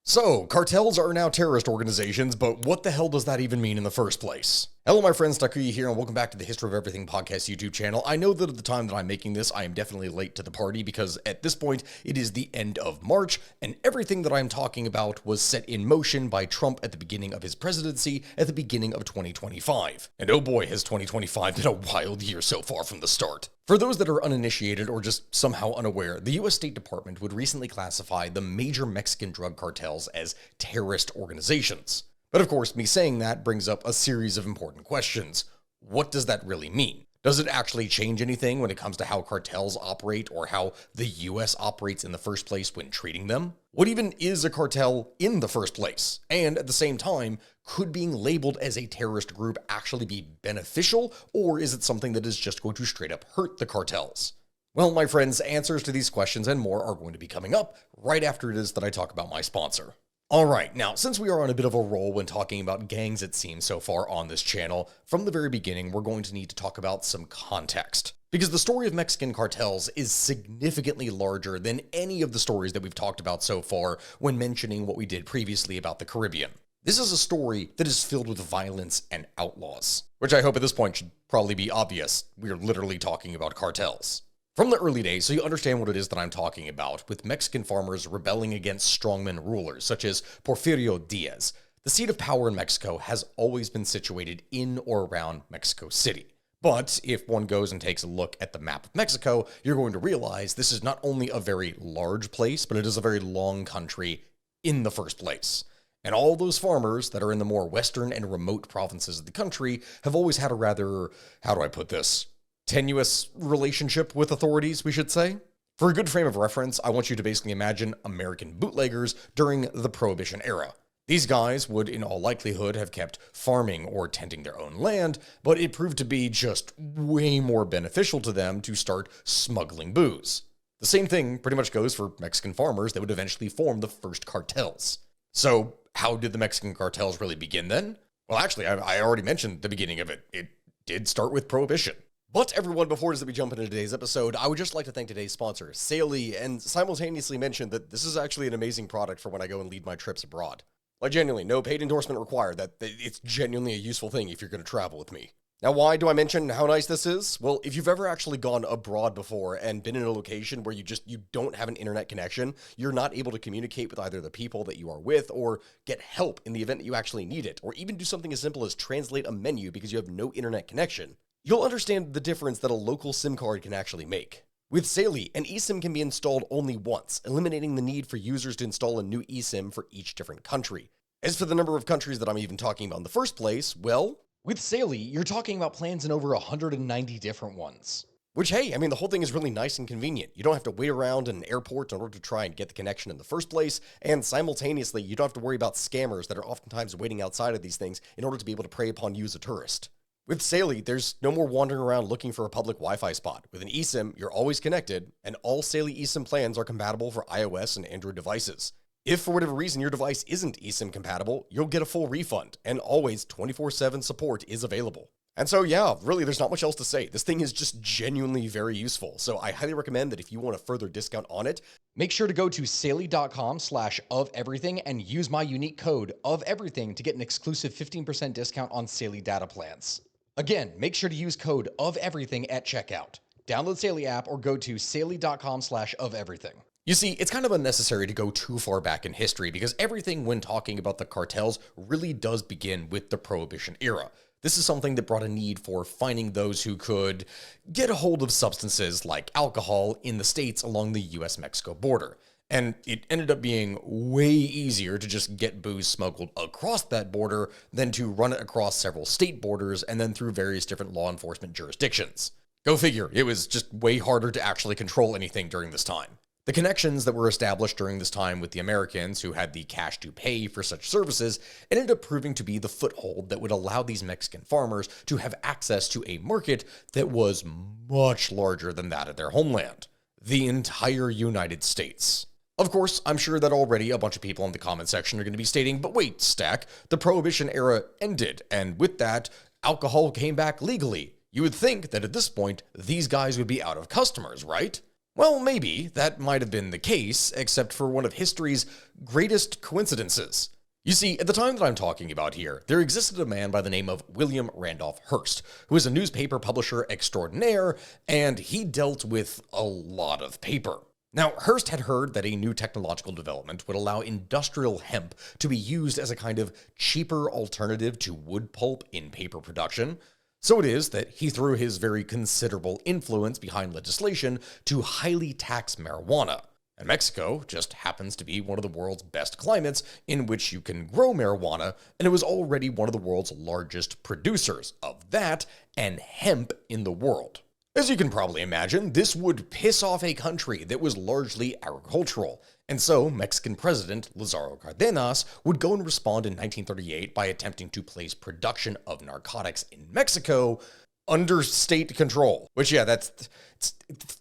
So, cartels are now terrorist organizations, but what the hell does that even mean in the first place? Hello my friends, Takuya here, and welcome back to the History of Everything podcast YouTube channel. I know that at the time that I'm making this, I am definitely late to the party because at this point, it is the end of March, and everything that I'm talking about was set in motion by Trump at the beginning of his presidency at the beginning of 2025. And oh boy, has 2025 been a wild year so far from the start. For those that are uninitiated or just somehow unaware, the US State Department would recently classify the major Mexican drug cartels as terrorist organizations. But of course, me saying that brings up a series of important questions. What does that really mean? Does it actually change anything when it comes to how cartels operate or how the US operates in the first place when treating them? What even is a cartel in the first place? And at the same time, could being labeled as a terrorist group actually be beneficial, or is it something that is just going to straight up hurt the cartels? Well, my friends, answers to these questions and more are going to be coming up right after it is that I talk about my sponsor. Alright, now, since we are on a bit of a roll when talking about gangs it seems so far on this channel, from the very beginning we're going to need to talk about some context. Because the story of Mexican cartels is significantly larger than any of the stories that we've talked about so far when mentioning what we did previously about the Caribbean. This is a story that is filled with violence and outlaws, which I hope at this point should probably be obvious. We're literally talking about cartels. From the early days, so you understand what it is that I'm talking about, with Mexican farmers rebelling against strongman rulers such as Porfirio Diaz, the seat of power in Mexico has always been situated in or around Mexico City. But if one goes and takes a look at the map of Mexico, you're going to realize this is not only a very large place, but it is a very long country in the first place. And all those farmers that are in the more western and remote provinces of the country have always had a rather, how do I put this, tenuous relationship with authorities, we should say. For a good frame of reference, I want you to basically imagine American bootleggers during the Prohibition era. These guys would in all likelihood have kept farming or tending their own land, but it proved to be just way more beneficial to them to start smuggling booze. The same thing pretty much goes for Mexican farmers that would eventually form the first cartels. So how did the Mexican cartels really begin then? Well, actually, I already mentioned the beginning of it. It did start with Prohibition. But everyone, before as we jump into today's episode, I would just like to thank today's sponsor, Saily, and simultaneously mention that this is actually an amazing product for when I go and lead my trips abroad. Like genuinely, no paid endorsement required, that it's genuinely a useful thing if you're going to travel with me. Now, why do I mention how nice this is? Well, if you've ever actually gone abroad before and been in a location where you don't have an internet connection, you're not able to communicate with either the people that you are with or get help in the event that you actually need it, or even do something as simple as translate a menu because you have no internet connection, you'll understand the difference that a local SIM card can actually make. With Saily, an eSIM can be installed only once, eliminating the need for users to install a new eSIM for each different country. As for the number of countries that I'm even talking about in the first place, well, with Saily, you're talking about plans in over 190 different ones. Which, hey, I mean, the whole thing is really nice and convenient. You don't have to wait around in an airport in order to try and get the connection in the first place, and simultaneously, you don't have to worry about scammers that are oftentimes waiting outside of these things in order to be able to prey upon you as a tourist. With Saily, there's no more wandering around looking for a public Wi-Fi spot. With an eSIM, you're always connected, and all Saily eSIM plans are compatible for iOS and Android devices. If for whatever reason your device isn't eSIM compatible, you'll get a full refund, and always 24/7 support is available. And so yeah, really there's not much else to say. This thing is just genuinely very useful, so I highly recommend that if you want a further discount on it, make sure to go to saily.com/ofeverything and use my unique code ofeverything to get an exclusive 15% discount on Saily data plans. Again, make sure to use code ofeverything at checkout. Download Saily app or go to saily.com/ofeverything. You see, it's kind of unnecessary to go too far back in history because everything when talking about the cartels really does begin with the Prohibition era. This is something that brought a need for finding those who could get a hold of substances like alcohol in the states along the US-Mexico border. And it ended up being way easier to just get booze smuggled across that border than to run it across several state borders and then through various different law enforcement jurisdictions. Go figure, it was just way harder to actually control anything during this time. The connections that were established during this time with the Americans who had the cash to pay for such services ended up proving to be the foothold that would allow these Mexican farmers to have access to a market that was much larger than that of their homeland, the entire United States. Of course, I'm sure that already a bunch of people in the comment section are going to be stating, but wait, Stack, the Prohibition era ended, and with that, alcohol came back legally. You would think that at this point, these guys would be out of customers, right? Well, maybe that might have been the case, except for one of history's greatest coincidences. You see, at the time that I'm talking about here, there existed a man by the name of William Randolph Hearst, who was a newspaper publisher extraordinaire, and he dealt with a lot of paper. Now, Hearst had heard that a new technological development would allow industrial hemp to be used as a kind of cheaper alternative to wood pulp in paper production. So it is that he threw his very considerable influence behind legislation to highly tax marijuana. And Mexico just happens to be one of the world's best climates in which you can grow marijuana, and it was already one of the world's largest producers of that and hemp in the world. As you can probably imagine, this would piss off a country that was largely agricultural, and so Mexican President Lázaro Cárdenas would go and respond in 1938 by attempting to place production of narcotics in Mexico under state control. Which, yeah, it's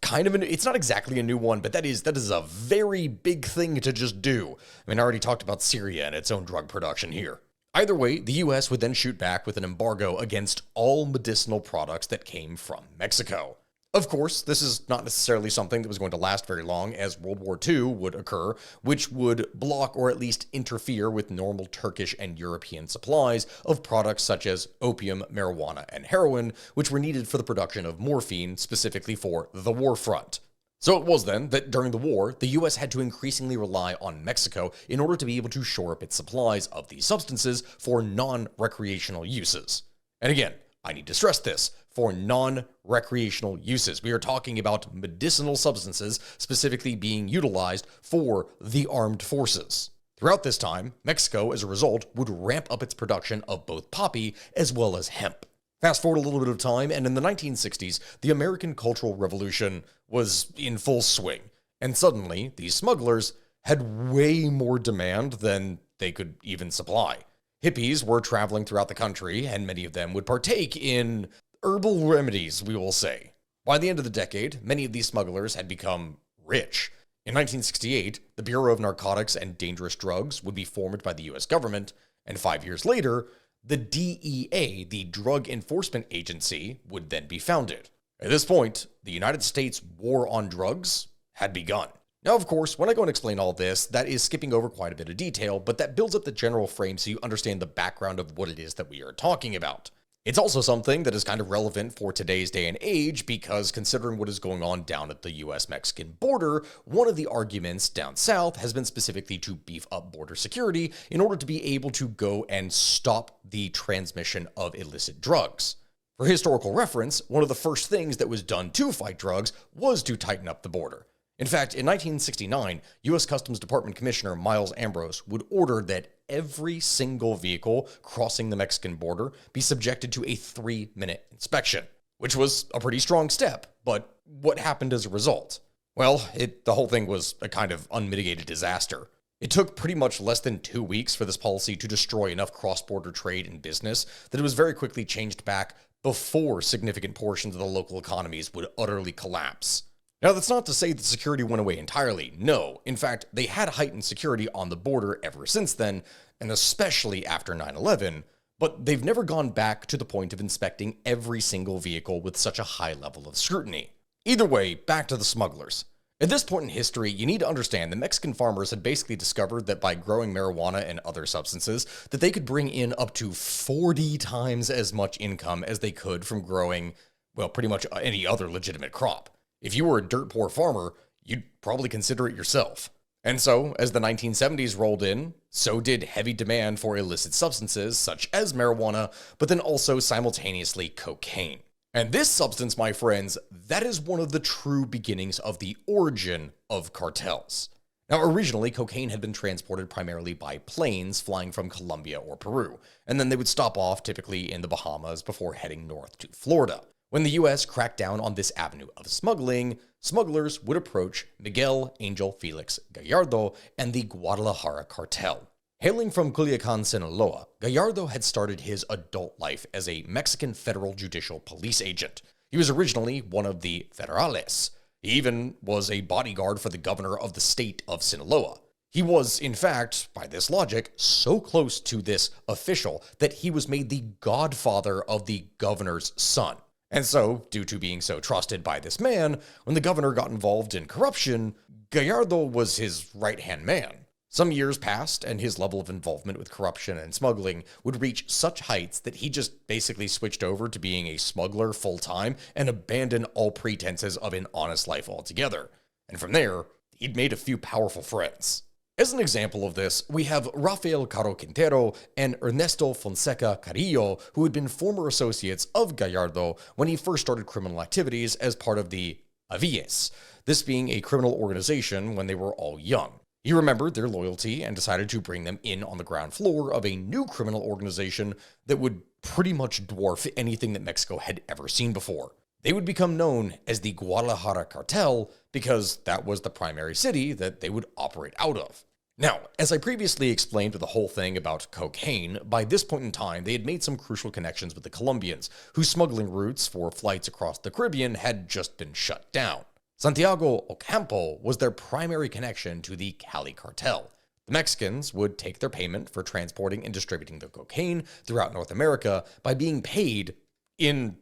kind of it's not exactly a new one, but that is a very big thing to just do. I mean, I already talked about Syria and its own drug production here. Either way, the US would then shoot back with an embargo against all medicinal products that came from Mexico. Of course, this is not necessarily something that was going to last very long, as World War II would occur, which would block or at least interfere with normal Turkish and European supplies of products such as opium, marijuana, and heroin, which were needed for the production of morphine, specifically for the war front. So it was then that during the war, the US had to increasingly rely on Mexico in order to be able to shore up its supplies of these substances for non-recreational uses. And again, I need to stress this, for non-recreational uses. We are talking about medicinal substances specifically being utilized for the armed forces. Throughout this time, Mexico, as a result, would ramp up its production of both poppy as well as hemp. Fast forward a little bit of time, and in the 1960s, the American Cultural Revolution was in full swing, and suddenly, these smugglers had way more demand than they could even supply. Hippies were traveling throughout the country, and many of them would partake in herbal remedies, we will say. By the end of the decade, many of these smugglers had become rich. In 1968, the Bureau of Narcotics and Dangerous Drugs would be formed by the US government, and 5 years later, the DEA, the Drug Enforcement Agency, would then be founded. At this point, the United States war on drugs had begun. Now, of course, when I go and explain all this, that is skipping over quite a bit of detail, but that builds up the general frame so you understand the background of what it is that we are talking about. It's also something that is kind of relevant for today's day and age because considering what is going on down at the US-Mexican border, one of the arguments down south has been specifically to beef up border security in order to be able to go and stop the transmission of illicit drugs. For historical reference, one of the first things that was done to fight drugs was to tighten up the border. In fact, in 1969, U.S. Customs Department Commissioner Miles Ambrose would order that every single vehicle crossing the Mexican border be subjected to a 3-minute inspection, which was a pretty strong step. But what happened as a result? Well, the whole thing was a kind of unmitigated disaster. It took pretty much less than 2 weeks for this policy to destroy enough cross-border trade and business that it was very quickly changed back before significant portions of the local economies would utterly collapse. Now, that's not to say that security went away entirely. No. In fact, they had heightened security on the border ever since then, and especially after 9/11, but they've never gone back to the point of inspecting every single vehicle with such a high level of scrutiny. Either way, back to the smugglers. At this point in history, you need to understand that Mexican farmers had basically discovered that by growing marijuana and other substances, that they could bring in up to 40 times as much income as they could from growing, well, pretty much any other legitimate crop. If you were a dirt poor farmer, you'd probably consider it yourself. And so, as the 1970s rolled in, so did heavy demand for illicit substances such as marijuana, but then also simultaneously cocaine. And this substance, my friends, that is one of the true beginnings of the origin of cartels. Now, originally, cocaine had been transported primarily by planes flying from Colombia or Peru, and then they would stop off typically in the Bahamas before heading north to Florida. When the US cracked down on this avenue of smuggling, smugglers would approach Miguel Angel Felix Gallardo and the Guadalajara Cartel. Hailing from Culiacan, Sinaloa, Gallardo had started his adult life as a Mexican federal judicial police agent. He was originally one of the Federales. He even was a bodyguard for the governor of the state of Sinaloa. He was, in fact, by this logic, so close to this official that he was made the godfather of the governor's son. And so, due to being so trusted by this man, when the governor got involved in corruption, Gallardo was his right-hand man. Some years passed, and his level of involvement with corruption and smuggling would reach such heights that he just basically switched over to being a smuggler full-time and abandoned all pretenses of an honest life altogether. And from there, he'd made a few powerful friends. As an example of this, we have Rafael Caro Quintero and Ernesto Fonseca Carrillo, who had been former associates of Gallardo when he first started criminal activities as part of the Avilles, this being a criminal organization when they were all young. He remembered their loyalty and decided to bring them in on the ground floor of a new criminal organization that would pretty much dwarf anything that Mexico had ever seen before. They would become known as the Guadalajara Cartel because that was the primary city that they would operate out of. Now, as I previously explained with the whole thing about cocaine, by this point in time they had made some crucial connections with the Colombians, whose smuggling routes for flights across the Caribbean had just been shut down. Santiago Ocampo was their primary connection to the Cali cartel. The Mexicans would take their payment for transporting and distributing the cocaine throughout North America by being paid in,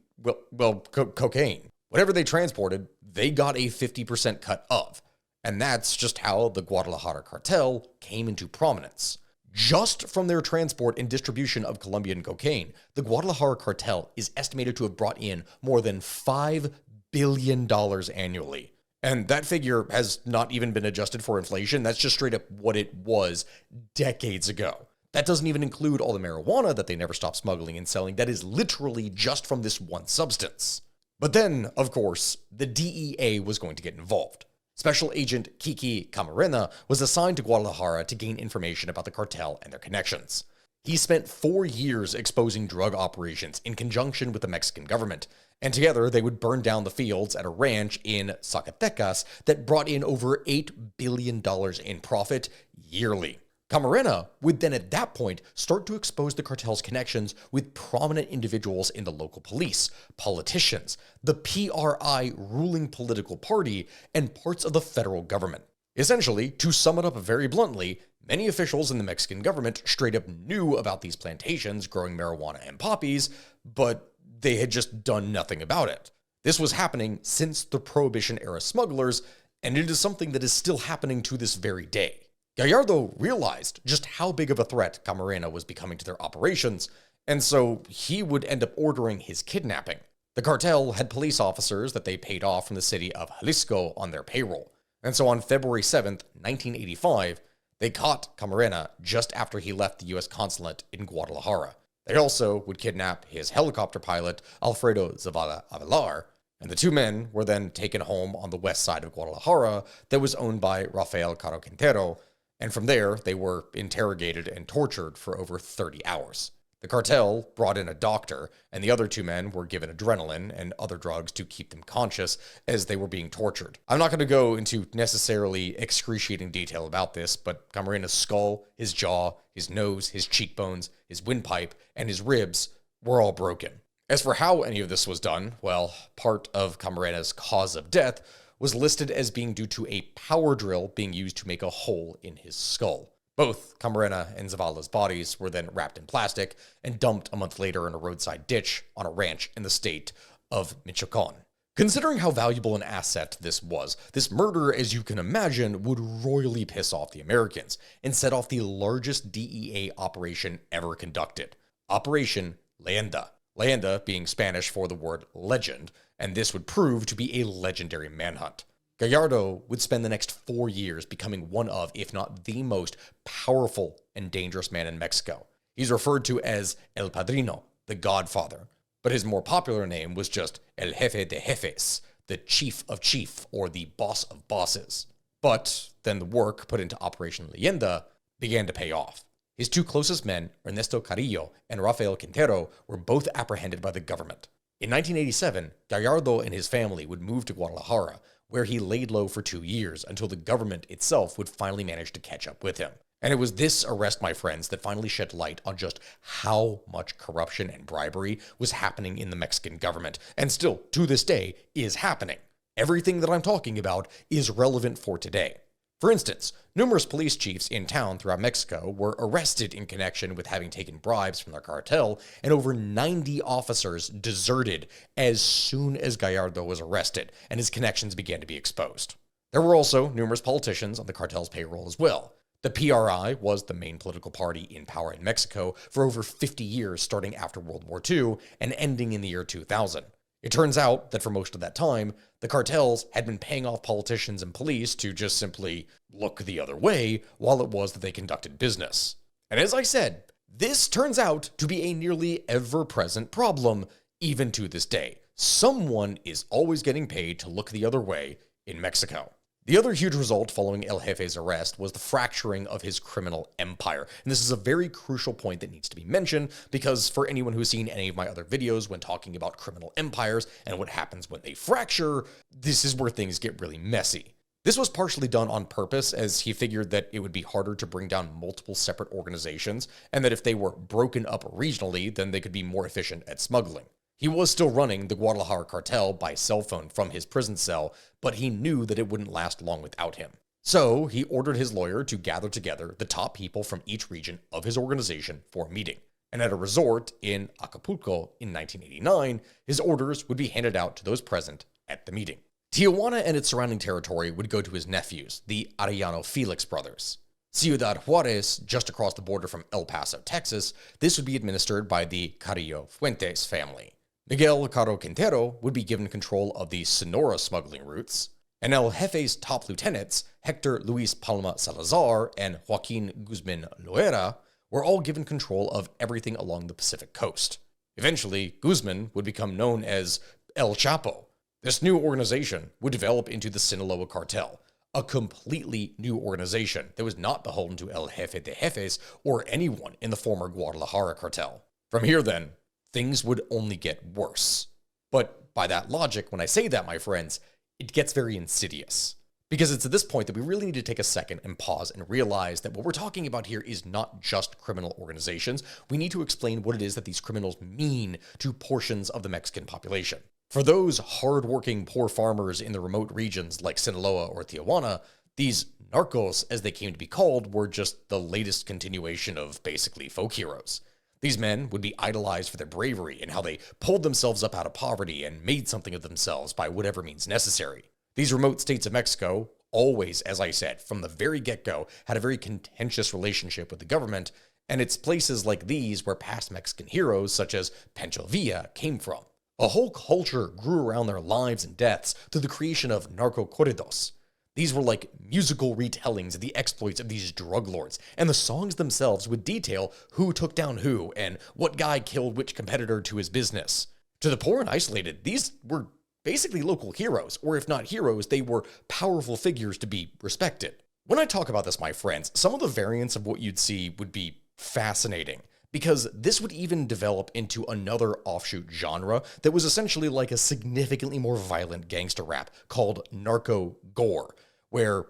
cocaine. Whatever they transported, they got a 50% cut of. And that's just how the Guadalajara cartel came into prominence. Just from their transport and distribution of Colombian cocaine, the Guadalajara cartel is estimated to have brought in more than $5 billion annually. And that figure has not even been adjusted for inflation. That's just straight up what it was decades ago. That doesn't even include all the marijuana that they never stopped smuggling and selling. That is literally just from this one substance. But then, of course, the DEA was going to get involved. Special Agent Kiki Camarena was assigned to Guadalajara to gain information about the cartel and their connections. He spent 4 years exposing drug operations in conjunction with the Mexican government, and together they would burn down the fields at a ranch in Zacatecas that brought in over $8 billion in profit yearly. Camarena would then at that point start to expose the cartel's connections with prominent individuals in the local police, politicians, the PRI ruling political party, and parts of the federal government. Essentially, to sum it up very bluntly, many officials in the Mexican government straight up knew about these plantations growing marijuana and poppies, but they had just done nothing about it. This was happening since the Prohibition-era smugglers, and it is something that is still happening to this very day. Gallardo realized just how big of a threat Camarena was becoming to their operations, and so he would end up ordering his kidnapping. The cartel had police officers that they paid off from the city of Jalisco on their payroll, and so on February 7th, 1985, they caught Camarena just after he left the U.S. consulate in Guadalajara. They also would kidnap his helicopter pilot, Alfredo Zavala Avelar, and the two men were then taken home on the west side of Guadalajara that was owned by Rafael Caro Quintero, and from there, they were interrogated and tortured for over 30 hours. The cartel brought in a doctor, and the other two men were given adrenaline and other drugs to keep them conscious as they were being tortured. I'm not going to go into necessarily excruciating detail about this, but Camarena's skull, his jaw, his nose, his cheekbones, his windpipe, and his ribs were all broken. As for how any of this was done, well, part of Camarena's cause of death was listed as being due to a power drill being used to make a hole in his skull. Both Camarena and Zavala's bodies were then wrapped in plastic and dumped a month later in a roadside ditch on a ranch in the state of Michoacan. Considering how valuable an asset this was, this murder, as you can imagine, would royally piss off the Americans and set off the largest DEA operation ever conducted, Operation Leyenda. Leyenda being Spanish for the word legend, and this would prove to be a legendary manhunt. Gallardo would spend the next 4 years becoming one of, if not the most powerful and dangerous man in Mexico. He's referred to as El Padrino, the Godfather, but his more popular name was just El Jefe de Jefes, the Chief of Chief, or the Boss of Bosses. But then the work put into Operation Leyenda began to pay off. His two closest men, Ernesto Carrillo and Rafael Quintero, were both apprehended by the government. In 1987, Gallardo and his family would move to Guadalajara, where he laid low for 2 years until the government itself would finally manage to catch up with him. And it was this arrest, my friends, that finally shed light on just how much corruption and bribery was happening in the Mexican government, and still, to this day, is happening. Everything that I'm talking about is relevant for today. For instance, numerous police chiefs in town throughout Mexico were arrested in connection with having taken bribes from their cartel, and over 90 officers deserted as soon as Gallardo was arrested, and his connections began to be exposed. There were also numerous politicians on the cartel's payroll as well. The PRI was the main political party in power in Mexico for over 50 years, starting after World War II and ending in the year 2000. It turns out that for most of that time, the cartels had been paying off politicians and police to just simply look the other way while it was that they conducted business. And as I said, this turns out to be a nearly ever-present problem, even to this day. Someone is always getting paid to look the other way in Mexico. The other huge result following El Jefe's arrest was the fracturing of his criminal empire. And this is a very crucial point that needs to be mentioned, because for anyone who's seen any of my other videos when talking about criminal empires and what happens when they fracture, this is where things get really messy. This was partially done on purpose, as he figured that it would be harder to bring down multiple separate organizations, and that if they were broken up regionally, then they could be more efficient at smuggling. He was still running the Guadalajara cartel by cell phone from his prison cell, but he knew that it wouldn't last long without him. So he ordered his lawyer to gather together the top people from each region of his organization for a meeting. And at a resort in Acapulco in 1989, his orders would be handed out to those present at the meeting. Tijuana and its surrounding territory would go to his nephews, the Arellano Felix brothers. Ciudad Juarez, just across the border from El Paso, Texas, this would be administered by the Carrillo Fuentes family. Miguel Caro Quintero would be given control of the Sonora smuggling routes, and El Jefe's top lieutenants, Hector Luis Palma Salazar and Joaquin Guzman Loera, were all given control of everything along the Pacific coast. Eventually, Guzman would become known as El Chapo. This new organization would develop into the Sinaloa Cartel, a completely new organization that was not beholden to El Jefe de Jefes or anyone in the former Guadalajara cartel. From here then, things would only get worse. But by that logic, when I say that, my friends, it gets very insidious. Because it's at this point that we really need to take a second and pause and realize that what we're talking about here is not just criminal organizations. We need to explain what it is that these criminals mean to portions of the Mexican population. For those hardworking poor farmers in the remote regions like Sinaloa or Tijuana, these narcos, as they came to be called, were just the latest continuation of basically folk heroes. These men would be idolized for their bravery and how they pulled themselves up out of poverty and made something of themselves by whatever means necessary. These remote states of Mexico always, as I said, from the very get-go, had a very contentious relationship with the government, and it's places like these where past Mexican heroes such as Pancho Villa came from. A whole culture grew around their lives and deaths through the creation of narco corridos. These were like musical retellings of the exploits of these drug lords, and the songs themselves would detail who took down who and what guy killed which competitor to his business. To the poor and isolated, these were basically local heroes, or if not heroes, they were powerful figures to be respected. When I talk about this, my friends, some of the variants of what you'd see would be fascinating, because this would even develop into another offshoot genre that was essentially like a significantly more violent gangster rap called narco gore, where,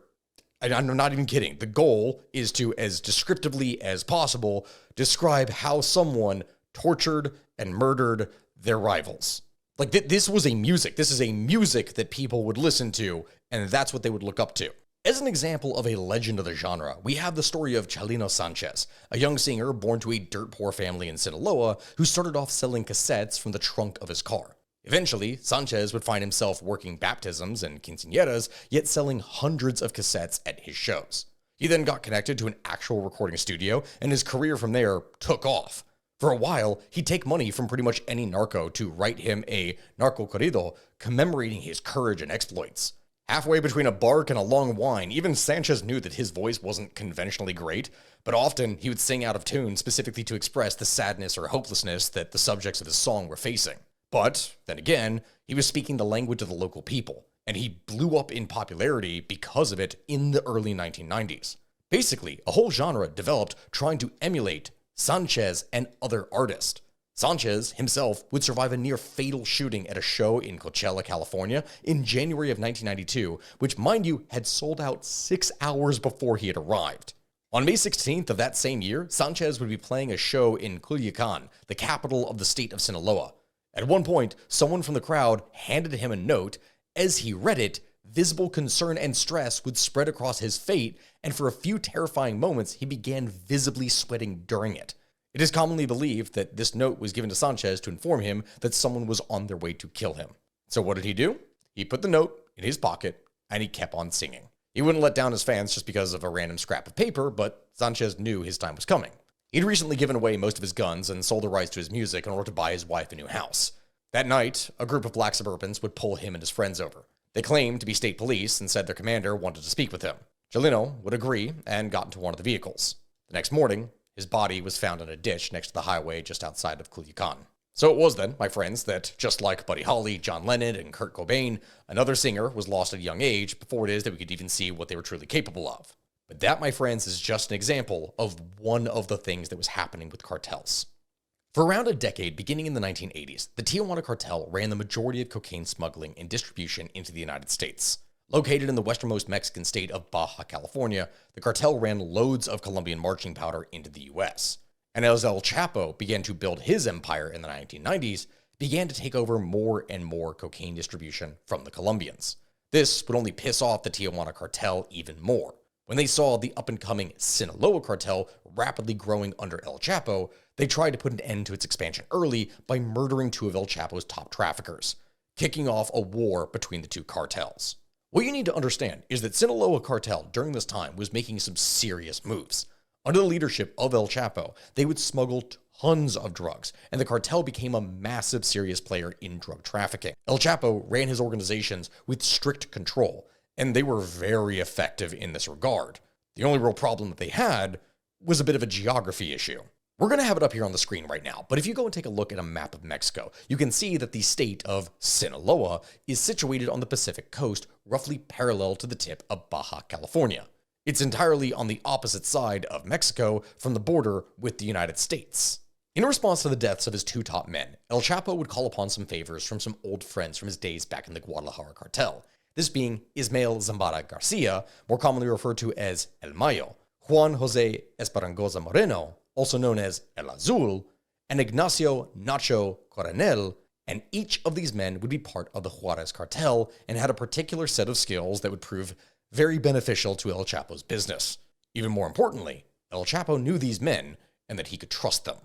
and I'm not even kidding, the goal is to, as descriptively as possible, describe how someone tortured and murdered their rivals. Like, this is a music that people would listen to, and that's what they would look up to. As an example of a legend of the genre, we have the story of Chalino Sanchez, a young singer born to a dirt-poor family in Sinaloa who started off selling cassettes from the trunk of his car. Eventually, Sanchez would find himself working baptisms and quinceañeras, yet selling hundreds of cassettes at his shows. He then got connected to an actual recording studio, and his career from there took off. For a while, he'd take money from pretty much any narco to write him a narco corrido commemorating his courage and exploits. Halfway between a bark and a long whine, even Sanchez knew that his voice wasn't conventionally great, but often he would sing out of tune specifically to express the sadness or hopelessness that the subjects of his song were facing. But, then again, he was speaking the language of the local people, and he blew up in popularity because of it in the early 1990s. Basically, a whole genre developed trying to emulate Sanchez and other artists. Sanchez himself would survive a near-fatal shooting at a show in Coachella, California in January of 1992, which, mind you, had sold out 6 hours before he had arrived. On May 16th of that same year, Sanchez would be playing a show in Culiacan, the capital of the state of Sinaloa. At one point, someone from the crowd handed him a note. As he read it, visible concern and stress would spread across his fate, and for a few terrifying moments, he began visibly sweating during it. It is commonly believed that this note was given to Sanchez to inform him that someone was on their way to kill him. So what did he do? He put the note in his pocket, and he kept on singing. He wouldn't let down his fans just because of a random scrap of paper, but Sanchez knew his time was coming. He'd recently given away most of his guns and sold the rights to his music in order to buy his wife a new house. That night, a group of black suburbans would pull him and his friends over. They claimed to be state police and said their commander wanted to speak with him. Gelino would agree and got into one of the vehicles. The next morning, his body was found in a ditch next to the highway just outside of Culiacan. So it was then, my friends, that just like Buddy Holly, John Lennon, and Kurt Cobain, another singer was lost at a young age before it is that we could even see what they were truly capable of. But that, my friends, is just an example of one of the things that was happening with cartels. For around a decade, beginning in the 1980s, the Tijuana cartel ran the majority of cocaine smuggling and distribution into the United States. Located in the westernmost Mexican state of Baja California, the cartel ran loads of Colombian marching powder into the U.S. And as El Chapo began to build his empire in the 1990s, began to take over more and more cocaine distribution from the Colombians. This would only piss off the Tijuana cartel even more. When they saw the up-and-coming Sinaloa cartel rapidly growing under El Chapo, they tried to put an end to its expansion early by murdering two of El Chapo's top traffickers, kicking off a war between the two cartels. What you need to understand is that Sinaloa cartel during this time was making some serious moves. Under the leadership of El Chapo, they would smuggle tons of drugs, and the cartel became a massive serious player in drug trafficking. El Chapo ran his organizations with strict control, and they were very effective in this regard. The only real problem that they had was a bit of a geography issue. We're going to have it up here on the screen right now, but if you go and take a look at a map of Mexico, you can see that the state of Sinaloa is situated on the Pacific coast, roughly parallel to the tip of Baja California. It's entirely on the opposite side of Mexico from the border with the United States. In response to the deaths of his two top men, El Chapo would call upon some favors from some old friends from his days back in the Guadalajara cartel, this being Ismael Zambada Garcia, more commonly referred to as El Mayo, Juan Jose Esperangoza Moreno, also known as El Azul, and Ignacio Nacho Coronel, and each of these men would be part of the Juarez cartel and had a particular set of skills that would prove very beneficial to El Chapo's business. Even more importantly, El Chapo knew these men and that he could trust them.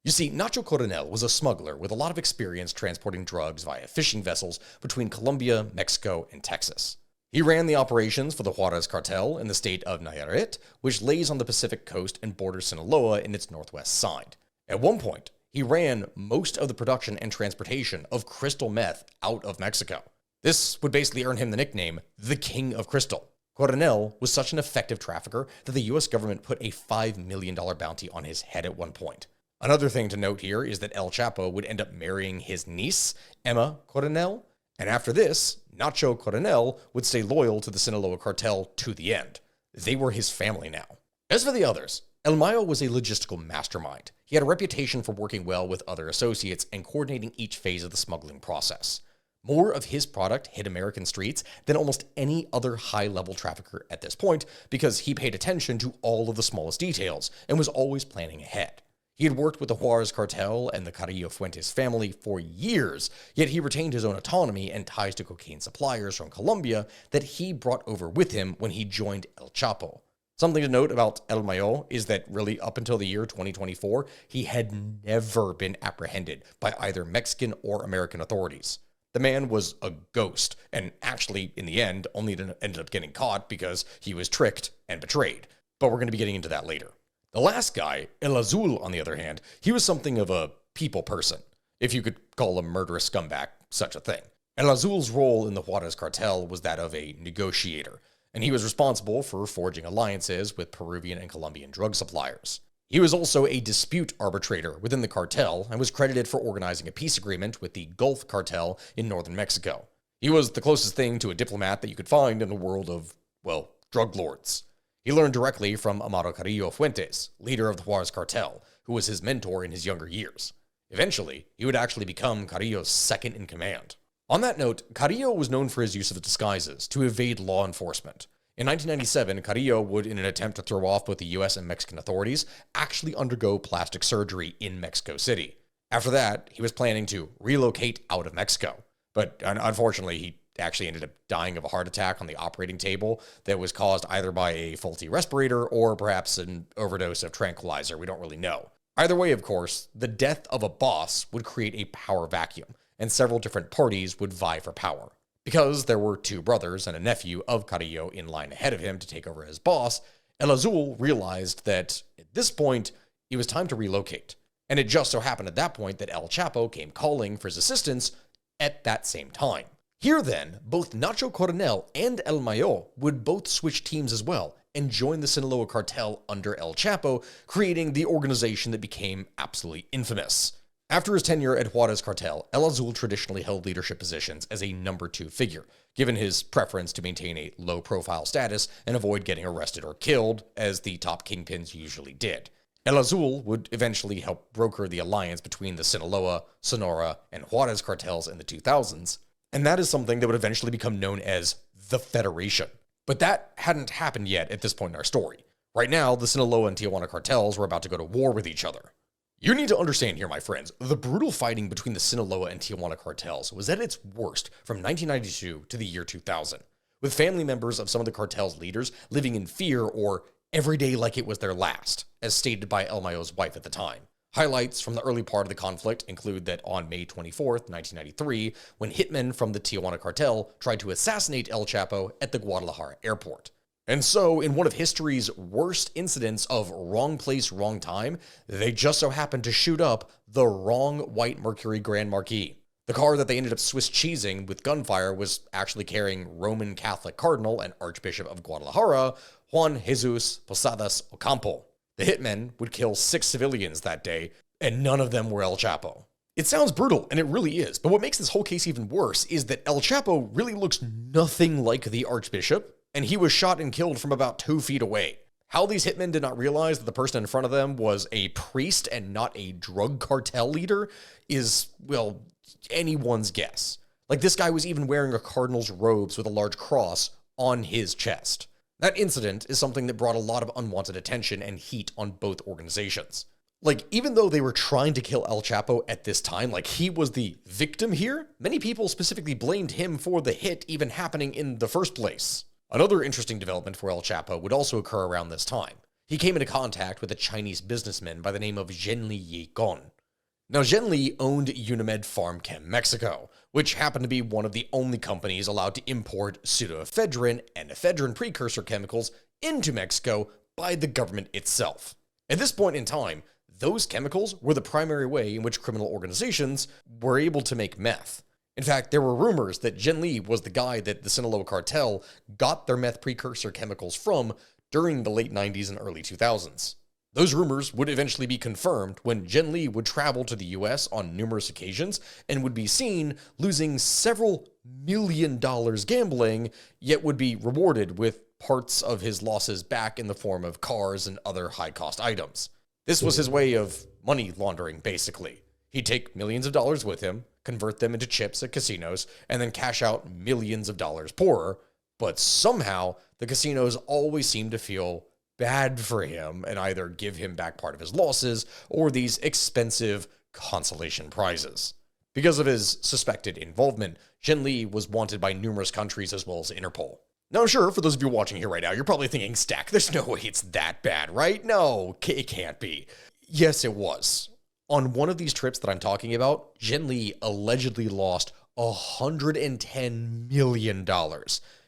You see, Nacho Coronel was a smuggler with a lot of experience transporting drugs via fishing vessels between Colombia, Mexico, and Texas. He ran the operations for the Juarez cartel in the state of Nayarit, which lays on the Pacific coast and borders Sinaloa in its northwest side. At one point, he ran most of the production and transportation of crystal meth out of Mexico. This would basically earn him the nickname, the King of Crystal. Coronel was such an effective trafficker that the US government put a $5 million bounty on his head at one point. Another thing to note here is that El Chapo would end up marrying his niece, Emma Coronel, and after this, Nacho Coronel would stay loyal to the Sinaloa cartel to the end. They were his family now. As for the others, El Mayo was a logistical mastermind. He had a reputation for working well with other associates and coordinating each phase of the smuggling process. More of his product hit American streets than almost any other high-level trafficker at this point because he paid attention to all of the smallest details and was always planning ahead. He had worked with the Juarez cartel and the Carrillo Fuentes family for years, yet he retained his own autonomy and ties to cocaine suppliers from Colombia that he brought over with him when he joined El Chapo. Something to note about El Mayo is that really up until the year 2024, he had never been apprehended by either Mexican or American authorities. The man was a ghost, and actually, in the end, only ended up getting caught because he was tricked and betrayed. But we're going to be getting into that later. The last guy, El Azul, on the other hand, he was something of a people person, if you could call a murderous scumbag such a thing. El Azul's role in the Juarez cartel was that of a negotiator, and he was responsible for forging alliances with Peruvian and Colombian drug suppliers. He was also a dispute arbitrator within the cartel and was credited for organizing a peace agreement with the Gulf cartel in northern Mexico. He was the closest thing to a diplomat that you could find in the world of, well, drug lords. He learned directly from Amado Carrillo Fuentes, leader of the Juarez cartel, who was his mentor in his younger years. Eventually, he would actually become Carrillo's second in command. On that note, Carrillo was known for his use of disguises to evade law enforcement. In 1997, Carrillo would, in an attempt to throw off both the US and Mexican authorities, actually undergo plastic surgery in Mexico City. After that, he was planning to relocate out of Mexico. But unfortunately, he actually ended up dying of a heart attack on the operating table that was caused either by a faulty respirator or perhaps an overdose of tranquilizer. We don't really know. Either way, of course, the death of a boss would create a power vacuum, and several different parties would vie for power. Because there were two brothers and a nephew of Carrillo in line ahead of him to take over as boss, El Azul realized that at this point, it was time to relocate. And it just so happened at that point that El Chapo came calling for his assistance at that same time. Here then, both Nacho Coronel and El Mayo would both switch teams as well and join the Sinaloa cartel under El Chapo, creating the organization that became absolutely infamous. After his tenure at Juarez Cartel, El Azul traditionally held leadership positions as a number 2 figure, given his preference to maintain a low-profile status and avoid getting arrested or killed, as the top kingpins usually did. El Azul would eventually help broker the alliance between the Sinaloa, Sonora, and Juarez cartels in the 2000s, and that is something that would eventually become known as the Federation. But that hadn't happened yet at this point in our story. Right now, the Sinaloa and Tijuana cartels were about to go to war with each other. You need to understand here, my friends, the brutal fighting between the Sinaloa and Tijuana cartels was at its worst from 1992 to the year 2000, with family members of some of the cartel's leaders living in fear or every day like it was their last, as stated by El Mayo's wife at the time. Highlights from the early part of the conflict include that on May 24th, 1993, when hitmen from the Tijuana cartel tried to assassinate El Chapo at the Guadalajara airport. And so, in one of history's worst incidents of wrong place, wrong time, they just so happened to shoot up the wrong white Mercury Grand Marquis. The car that they ended up Swiss cheesing with gunfire was actually carrying Roman Catholic Cardinal and Archbishop of Guadalajara, Juan Jesus Posadas Ocampo. The hitmen would kill 6 civilians that day, and none of them were El Chapo. It sounds brutal, and it really is, but what makes this whole case even worse is that El Chapo really looks nothing like the Archbishop, and he was shot and killed from about 2 feet away. How these hitmen did not realize that the person in front of them was a priest and not a drug cartel leader is, well, anyone's guess. Like, this guy was even wearing a cardinal's robes with a large cross on his chest. That incident is something that brought a lot of unwanted attention and heat on both organizations. Like, even though they were trying to kill El Chapo at this time, like he was the victim here, many people specifically blamed him for the hit even happening in the first place. Another interesting development for El Chapo would also occur around this time. He came into contact with a Chinese businessman by the name of Zhenli Yikon. Now, Zhenli owned Unimed PharmChem Mexico, which happened to be one of the only companies allowed to import pseudoephedrine and ephedrine precursor chemicals into Mexico by the government itself. At this point in time, those chemicals were the primary way in which criminal organizations were able to make meth. In fact, there were rumors that Zhenli was the guy that the Sinaloa cartel got their meth precursor chemicals from during the late 90s and early 2000s. Those rumors would eventually be confirmed when Zhenli would travel to the US on numerous occasions and would be seen losing several $1 million gambling, yet would be rewarded with parts of his losses back in the form of cars and other high-cost items. This was his way of money laundering, basically. He'd take millions of dollars with him, convert them into chips at casinos, and then cash out millions of dollars poorer, but somehow the casinos always seemed to feel bad for him and either give him back part of his losses or these expensive consolation prizes. Because of his suspected involvement, Zhenli was wanted by numerous countries as well as Interpol. Now, sure, for those of you watching here right now, you're probably thinking, Stack, there's no way it's that bad, right? No, it can't be. Yes, it was. On one of these trips that I'm talking about, Zhenli allegedly lost $110 million.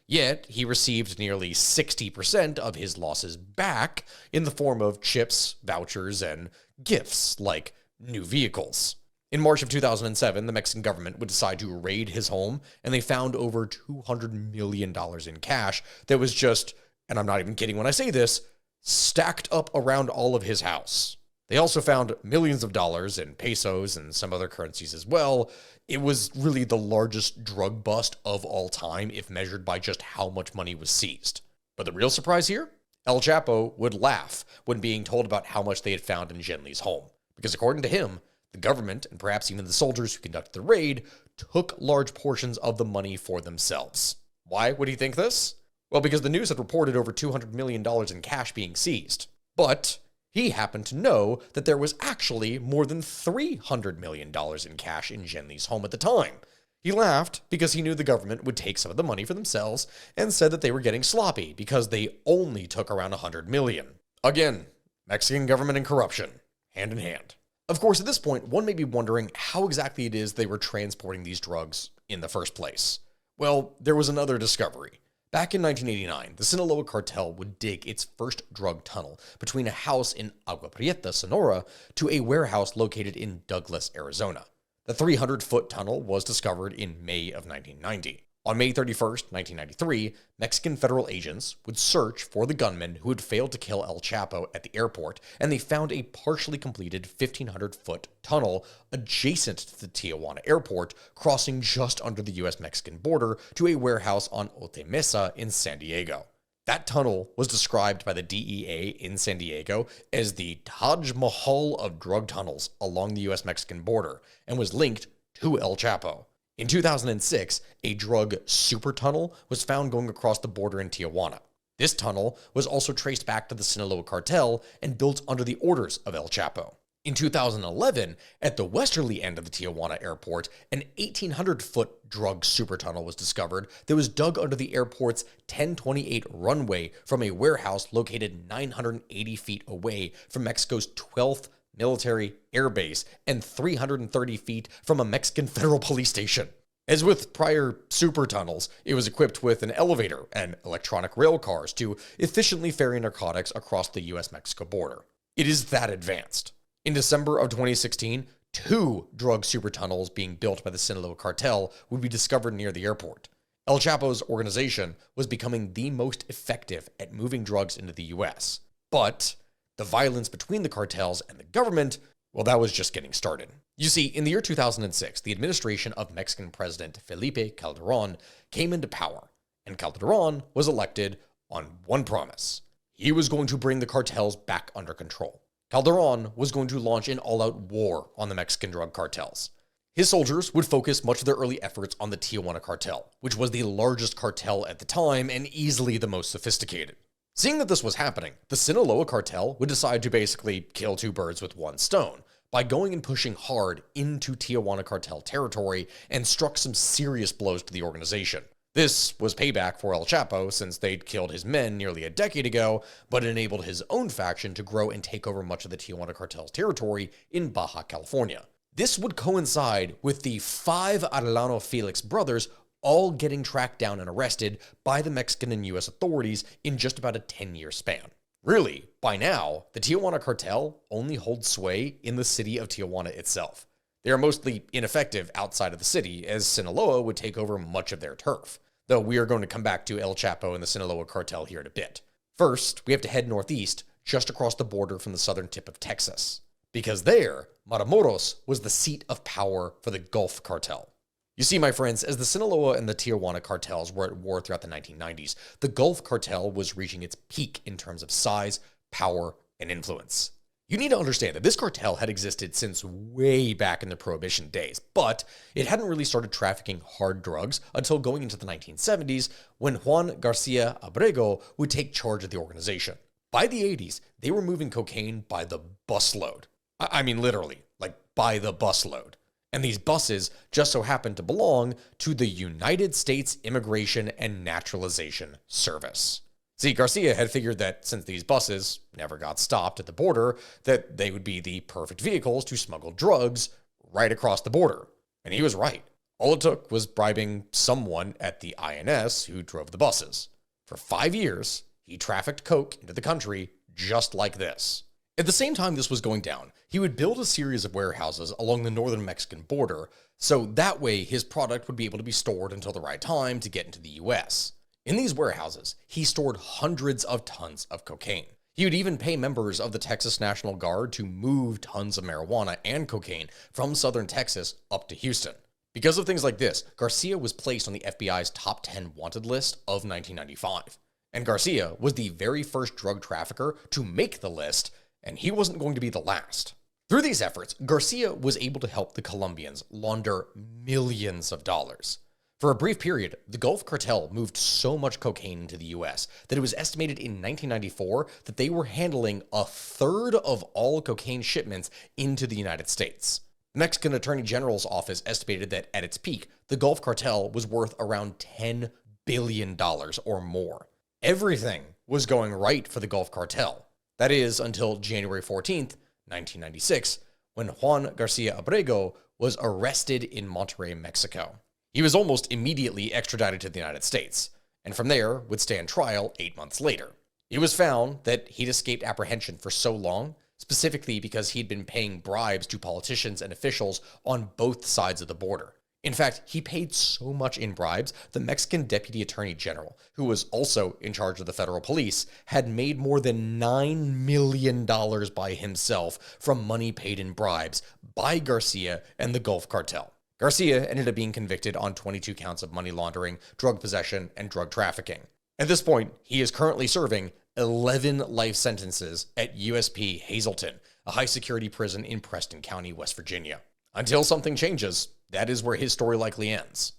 Yet, he received nearly 60% of his losses back in the form of chips, vouchers, and gifts like new vehicles. In March of 2007, the Mexican government would decide to raid his home, and they found over $200 million in cash that was just, and I'm not even kidding when I say this, stacked up around all of his house. They also found millions of dollars in pesos and some other currencies as well. It was really the largest drug bust of all time if measured by just how much money was seized. But the real surprise here? El Chapo would laugh when being told about how much they had found in Zhenli's home. Because according to him, the government, and perhaps even the soldiers who conducted the raid, took large portions of the money for themselves. Why would he think this? Well, because the news had reported over $200 million in cash being seized. But he happened to know that there was actually more than $300 million in cash in Zhenli's home at the time. He laughed because he knew the government would take some of the money for themselves and said that they were getting sloppy because they only took around 100 million. Again, Mexican government and corruption, hand in hand. Of course, at this point, one may be wondering how exactly it is they were transporting these drugs in the first place. Well, there was another discovery. Back in 1989, the Sinaloa cartel would dig its first drug tunnel between a house in Agua Prieta, Sonora, to a warehouse located in Douglas, Arizona. The 300-foot tunnel was discovered in May of 1990. On May 31st, 1993, Mexican federal agents would search for the gunman who had failed to kill El Chapo at the airport, and they found a partially completed 1,500-foot tunnel adjacent to the Tijuana airport, crossing just under the U.S.-Mexican border to a warehouse on Otay Mesa in San Diego. That tunnel was described by the DEA in San Diego as the Taj Mahal of drug tunnels along the U.S.-Mexican border, and was linked to El Chapo. In 2006, a drug super tunnel was found going across the border in Tijuana. This tunnel was also traced back to the Sinaloa cartel and built under the orders of El Chapo. In 2011, at the westerly end of the Tijuana airport, an 1,800-foot drug super tunnel was discovered that was dug under the airport's 1028 runway from a warehouse located 980 feet away from Mexico's 12th military airbase and 330 feet from a Mexican federal police station. As with prior super tunnels, it was equipped with an elevator and electronic rail cars to efficiently ferry narcotics across the US-Mexico border. It is that advanced. In December of 2016, 2 drug super tunnels being built by the Sinaloa cartel would be discovered near the airport. El Chapo's organization was becoming the most effective at moving drugs into the US. But the violence between the cartels and the government, well, that was just getting started. You see, in the year 2006, the administration of Mexican President Felipe Calderón came into power, and Calderón was elected on one promise. He was going to bring the cartels back under control. Calderón was going to launch an all-out war on the Mexican drug cartels. His soldiers would focus much of their early efforts on the Tijuana cartel, which was the largest cartel at the time and easily the most sophisticated. Seeing that this was happening, the Sinaloa cartel would decide to basically kill 2 birds with one stone by going and pushing hard into Tijuana cartel territory and struck some serious blows to the organization. This was payback for El Chapo since they'd killed his men nearly a decade ago, but enabled his own faction to grow and take over much of the Tijuana cartel's territory in Baja California. This would coincide with the 5 Arellano Felix brothers all getting tracked down and arrested by the Mexican and US authorities in just about a 10-year span. Really, by now, the Tijuana cartel only holds sway in the city of Tijuana itself. They are mostly ineffective outside of the city, as Sinaloa would take over much of their turf, though we are going to come back to El Chapo and the Sinaloa cartel here in a bit. First, we have to head northeast, just across the border from the southern tip of Texas, because there, Matamoros was the seat of power for the Gulf cartel. You see, my friends, as the Sinaloa and the Tijuana cartels were at war throughout the 1990s, the Gulf cartel was reaching its peak in terms of size, power, and influence. You need to understand that this cartel had existed since way back in the Prohibition days, but it hadn't really started trafficking hard drugs until going into the 1970s, when Juan Garcia Abrego would take charge of the organization. By the 80s, they were moving cocaine by the busload. I mean, literally, like by the busload. And these buses just so happened to belong to the United States Immigration and Naturalization Service. See, Garcia had figured that since these buses never got stopped at the border, that they would be the perfect vehicles to smuggle drugs right across the border. And he was right. All it took was bribing someone at the INS who drove the buses. For 5 years, he trafficked coke into the country just like this. At the same time this was going down, he would build a series of warehouses along the northern Mexican border, so that way his product would be able to be stored until the right time to get into the US. In these warehouses, he stored hundreds of tons of cocaine. He would even pay members of the Texas National Guard to move tons of marijuana and cocaine from southern Texas up to Houston. Because of things like this, Garcia was placed on the FBI's top 10 wanted list of 1995. And Garcia was the very first drug trafficker to make the list, and he wasn't going to be the last. Through these efforts, Garcia was able to help the Colombians launder millions of dollars. For a brief period, the Gulf Cartel moved so much cocaine into the US that it was estimated in 1994 that they were handling a third of all cocaine shipments into the United States. The Mexican Attorney General's office estimated that at its peak, the Gulf Cartel was worth around $10 billion or more. Everything was going right for the Gulf Cartel. That is, until January 14th, 1996, when Juan Garcia Abrego was arrested in Monterrey, Mexico. He was almost immediately extradited to the United States, and from there would stand trial 8 months later. It was found that he'd escaped apprehension for so long, specifically because he'd been paying bribes to politicians and officials on both sides of the border. In fact, he paid so much in bribes, the Mexican Deputy Attorney General, who was also in charge of the federal police, had made more than $9 million by himself from money paid in bribes by Garcia and the Gulf Cartel. Garcia ended up being convicted on 22 counts of money laundering, drug possession, and drug trafficking. At this point, he is currently serving 11 life sentences at USP Hazleton, a high-security prison in Preston County, West Virginia. Until something changes, that is where his story likely ends.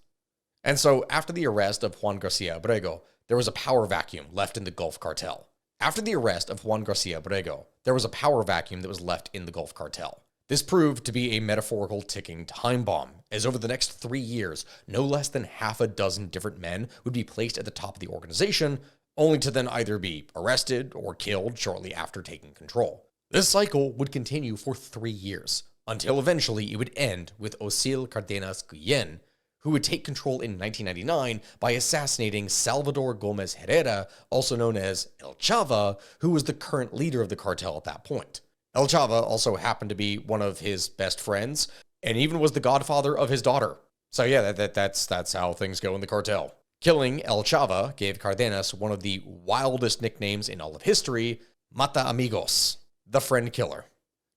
And so, after the arrest of Juan Garcia Abrego, there was a power vacuum left in the Gulf Cartel. After the arrest of Juan Garcia Abrego, there was a power vacuum that was left in the Gulf Cartel. This proved to be a metaphorical ticking time bomb, as over the next 3 years, no less than half a dozen different men would be placed at the top of the organization, only to then either be arrested or killed shortly after taking control. This cycle would continue for 3 years, until eventually it would end with Ocil Cardenas Guillen, who would take control in 1999 by assassinating Salvador Gomez Herrera, also known as El Chava, who was the current leader of the cartel at that point. El Chava also happened to be one of his best friends, and even was the godfather of his daughter. So yeah, that's how things go in the cartel. Killing El Chava gave Cardenas one of the wildest nicknames in all of history, Mata Amigos, the friend killer.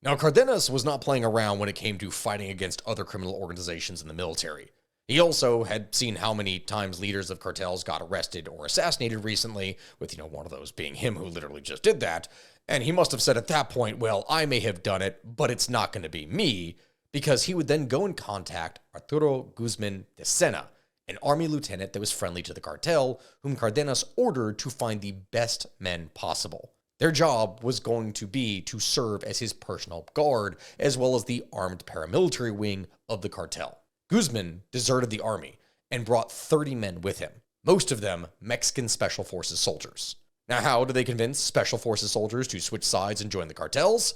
Now, Cardenas was not playing around when it came to fighting against other criminal organizations in the military. He also had seen how many times leaders of cartels got arrested or assassinated recently, with, one of those being him who literally just did that. And he must have said at that point, well, I may have done it, but it's not going to be me, because he would then go and contact Arturo Guzman de Sena, an army lieutenant that was friendly to the cartel, whom Cardenas ordered to find the best men possible. Their job was going to be to serve as his personal guard, as well as the armed paramilitary wing of the cartel. Guzman deserted the army and brought 30 men with him, most of them Mexican Special Forces soldiers. Now, how do they convince Special Forces soldiers to switch sides and join the cartels?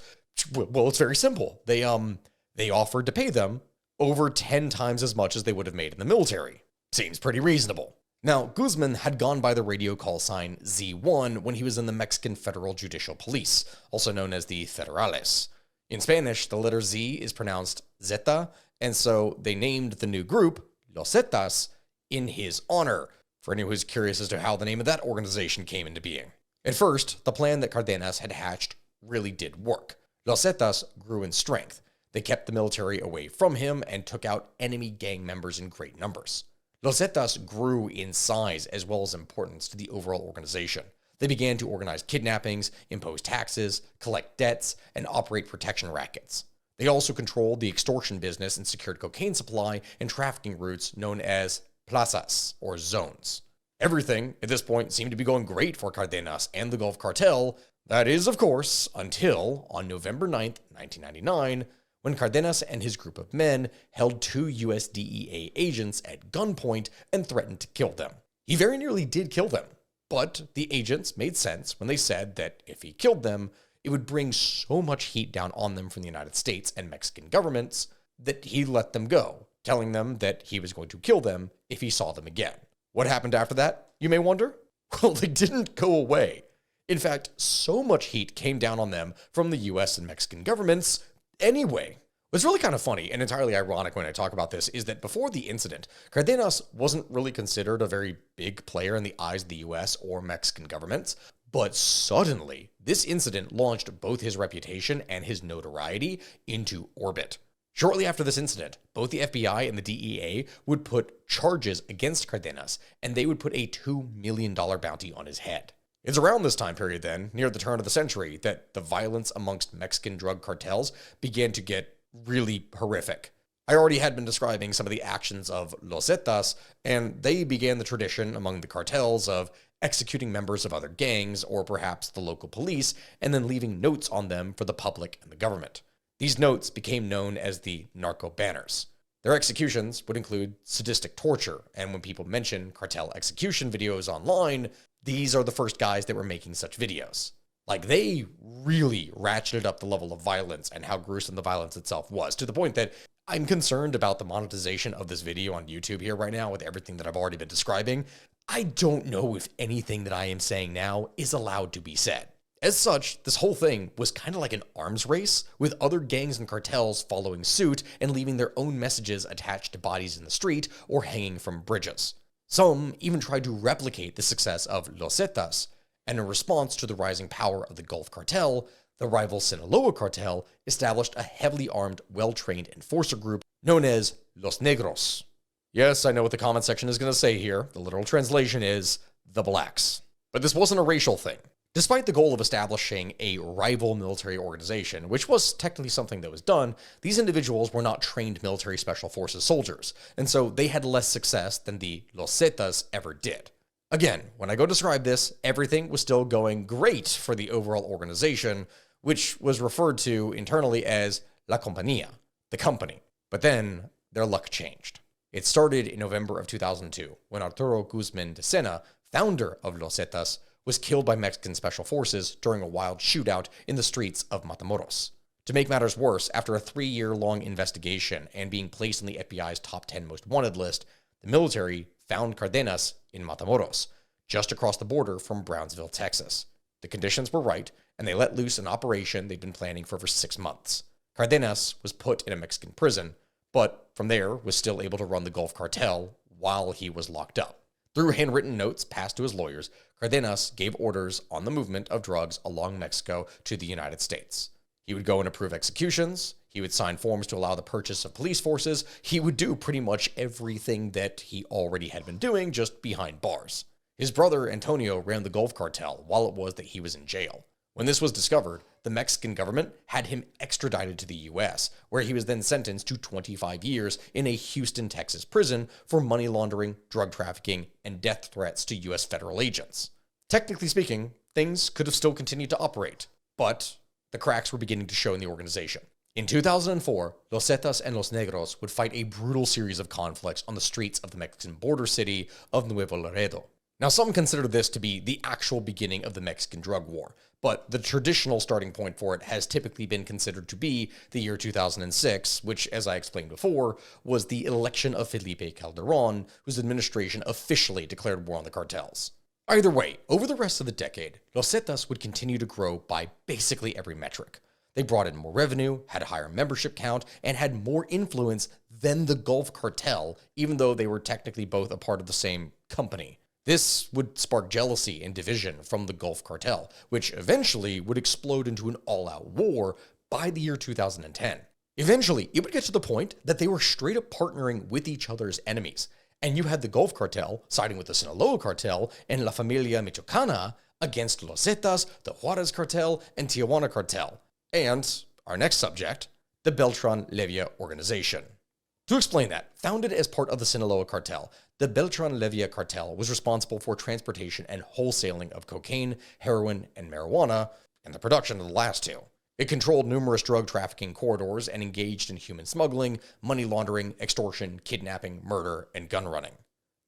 Well, it's very simple. They offered to pay them over 10 times as much as they would have made in the military. Seems pretty reasonable. Now, Guzman had gone by the radio call sign Z1 when he was in the Mexican Federal Judicial Police, also known as the Federales. In Spanish, the letter Z is pronounced Zeta, and so they named the new group Los Zetas in his honor, for anyone who's curious as to how the name of that organization came into being. At first, the plan that Cardenas had hatched really did work. Los Zetas grew in strength. They kept the military away from him and took out enemy gang members in great numbers. Los Zetas grew in size as well as importance to the overall organization. They began to organize kidnappings, impose taxes, collect debts, and operate protection rackets. They also controlled the extortion business and secured cocaine supply and trafficking routes known as plazas, or zones. Everything, at this point, seemed to be going great for Cardenas and the Gulf Cartel. That is, of course, until on November 9th, 1999, when Cardenas and his group of men held 2 US DEA agents at gunpoint and threatened to kill them. He very nearly did kill them, but the agents made sense when they said that if he killed them, it would bring so much heat down on them from the United States and Mexican governments that he let them go, telling them that he was going to kill them if he saw them again. What happened after that, you may wonder? Well, they didn't go away. In fact, so much heat came down on them from the US and Mexican governments anyway. What's really kind of funny and entirely ironic when I talk about this is that before the incident, Cardenas wasn't really considered a very big player in the eyes of the US or Mexican governments, but suddenly, this incident launched both his reputation and his notoriety into orbit. Shortly after this incident, both the FBI and the DEA would put charges against Cardenas, and they would put a $2 million bounty on his head. It's around this time period then, near the turn of the century, that the violence amongst Mexican drug cartels began to get really horrific. I already had been describing some of the actions of Los Zetas, and they began the tradition among the cartels of executing members of other gangs or perhaps the local police, and then leaving notes on them for the public and the government. These notes became known as the Narco banners. Their executions would include sadistic torture, and when people mention cartel execution videos online, these are the first guys that were making such videos. Like, they really ratcheted up the level of violence and how gruesome the violence itself was, to the point that I'm concerned about the monetization of this video on YouTube here right now with everything that I've already been describing. I don't know if anything that I am saying now is allowed to be said. As such, this whole thing was kind of like an arms race, with other gangs and cartels following suit and leaving their own messages attached to bodies in the street or hanging from bridges. Some even tried to replicate the success of Los Zetas, and in response to the rising power of the Gulf Cartel, the rival Sinaloa cartel established a heavily armed, well-trained enforcer group known as Los Negros. Yes, I know what the comment section is going to say here. The literal translation is the blacks. But this wasn't a racial thing. Despite the goal of establishing a rival military organization, which was technically something that was done, these individuals were not trained military special forces soldiers, and so they had less success than the Los Zetas ever did. Again, when I go describe this, everything was still going great for the overall organization, which was referred to internally as La Compañía, the company. But then their luck changed. It started in November of 2002, when Arturo Guzman de Sena, founder of Los Zetas, was killed by Mexican special forces during a wild shootout in the streets of Matamoros. To make matters worse, after a 3-year-long investigation and being placed on the FBI's top 10 most wanted list, the military found Cardenas in Matamoros, just across the border from Brownsville, Texas. The conditions were right, and they let loose an operation they'd been planning for over 6 months. Cardenas was put in a Mexican prison, but from there was still able to run the Gulf Cartel while he was locked up. Through handwritten notes passed to his lawyers, Cardenas gave orders on the movement of drugs along Mexico to the United States. He would go and approve executions, he would sign forms to allow the purchase of police forces, he would do pretty much everything that he already had been doing, just behind bars. His brother Antonio ran the Gulf Cartel while it was that he was in jail. When this was discovered, the Mexican government had him extradited to the US, where he was then sentenced to 25 years in a Houston, Texas prison for money laundering, drug trafficking, and death threats to US federal agents. Technically speaking, things could have still continued to operate, but the cracks were beginning to show in the organization. In 2004, Los Zetas and Los Negros would fight a brutal series of conflicts on the streets of the Mexican border city of Nuevo Laredo. Now, some consider this to be the actual beginning of the Mexican drug war, but the traditional starting point for it has typically been considered to be the year 2006, which, as I explained before, was the election of Felipe Calderón, whose administration officially declared war on the cartels. Either way, over the rest of the decade, Los Zetas would continue to grow by basically every metric. They brought in more revenue, had a higher membership count, and had more influence than the Gulf Cartel, even though they were technically both a part of the same company. This would spark jealousy and division from the Gulf Cartel, which eventually would explode into an all-out war by the year 2010. Eventually, it would get to the point that they were straight up partnering with each other's enemies. And you had the Gulf Cartel siding with the Sinaloa Cartel and La Familia Michoacana against Los Zetas, the Juarez Cartel, and Tijuana Cartel. And our next subject, the Beltran Leyva organization. To explain that, founded as part of the Sinaloa Cartel, the Beltran Leyva cartel was responsible for transportation and wholesaling of cocaine, heroin, and marijuana, and the production of the last two. It controlled numerous drug trafficking corridors and engaged in human smuggling, money laundering, extortion, kidnapping, murder, and gun running.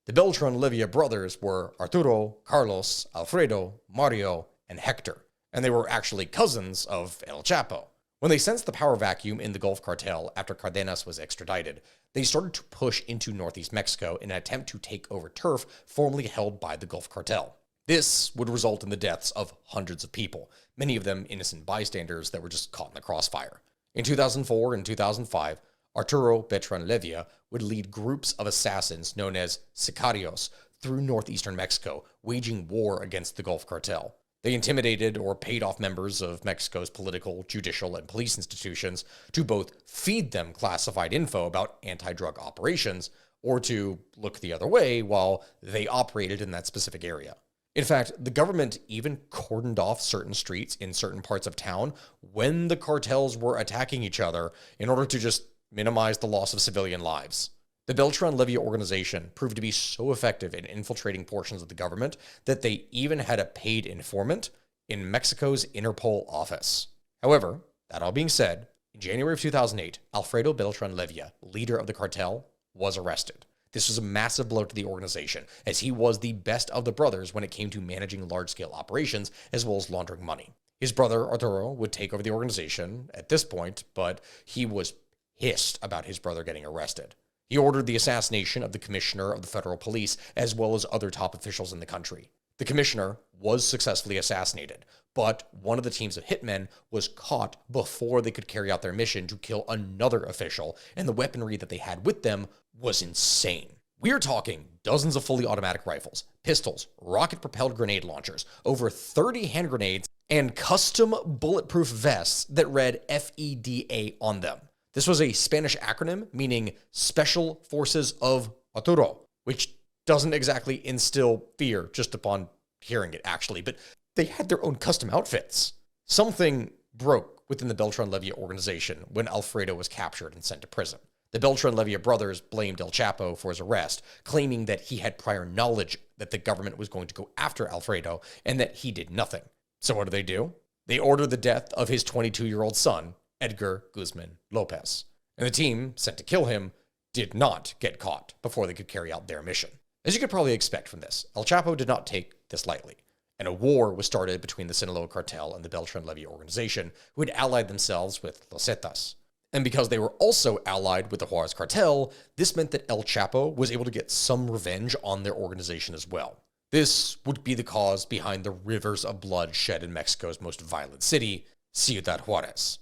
The Beltran Leyva brothers were Arturo, Carlos, Alfredo, Mario, and Hector, and they were actually cousins of El Chapo. When they sensed the power vacuum in the Gulf Cartel after Cardenas was extradited, they started to push into northeast Mexico in an attempt to take over turf formerly held by the Gulf Cartel. This would result in the deaths of hundreds of people, many of them innocent bystanders that were just caught in the crossfire. In 2004 and 2005, Arturo Beltran Leyva would lead groups of assassins known as sicarios through northeastern Mexico, waging war against the Gulf Cartel. They intimidated or paid off members of Mexico's political, judicial, and police institutions to both feed them classified info about anti-drug operations or to look the other way while they operated in that specific area. In fact, the government even cordoned off certain streets in certain parts of town when the cartels were attacking each other in order to just minimize the loss of civilian lives. The Beltran Leyva organization proved to be so effective in infiltrating portions of the government that they even had a paid informant in Mexico's Interpol office. However, that all being said, In January of 2008, Alfredo Beltran Leyva, leader of the cartel, was arrested. This was a massive blow to the organization, as he was the best of the brothers when it came to managing large-scale operations as well as laundering money. His brother, Arturo, would take over the organization at this point, but he was pissed about his brother getting arrested. He ordered the assassination of the commissioner of the federal police as well as other top officials in the country. The commissioner was successfully assassinated, but one of the teams of hitmen was caught before they could carry out their mission to kill another official, and the weaponry that they had with them was insane. We are talking dozens of fully automatic rifles, pistols, rocket-propelled grenade launchers, over 30 hand grenades, and custom bulletproof vests that read FEDA on them. This was a Spanish acronym meaning Special Forces of Arturo, which doesn't exactly instill fear just upon hearing it, actually, but they had their own custom outfits. Something broke within the Beltran Leyva organization when Alfredo was captured and sent to prison. The Beltran Leyva brothers blamed El Chapo for his arrest, claiming that he had prior knowledge that the government was going to go after Alfredo and that he did nothing. So what do? They ordered the death of his 22-year-old son, Edgar Guzman Lopez. And the team sent to kill him did not get caught before they could carry out their mission. As you could probably expect from this, El Chapo did not take this lightly, and a war was started between the Sinaloa Cartel and the Beltran Leyva organization, who had allied themselves with Los Zetas. And because they were also allied with the Juarez Cartel, this meant that El Chapo was able to get some revenge on their organization as well. This would be the cause behind the rivers of blood shed in Mexico's most violent city, Ciudad Juarez.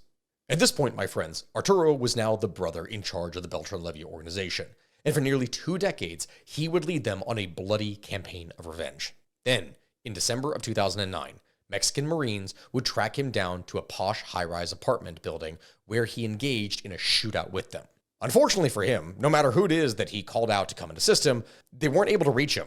At this point, my friends, Arturo was now the brother in charge of the Beltran Leyva organization, and for nearly 2 decades, he would lead them on a bloody campaign of revenge. Then, in December of 2009, Mexican Marines would track him down to a posh high-rise apartment building where he engaged in a shootout with them. Unfortunately for him, no matter who it is that he called out to come and assist him, they weren't able to reach him.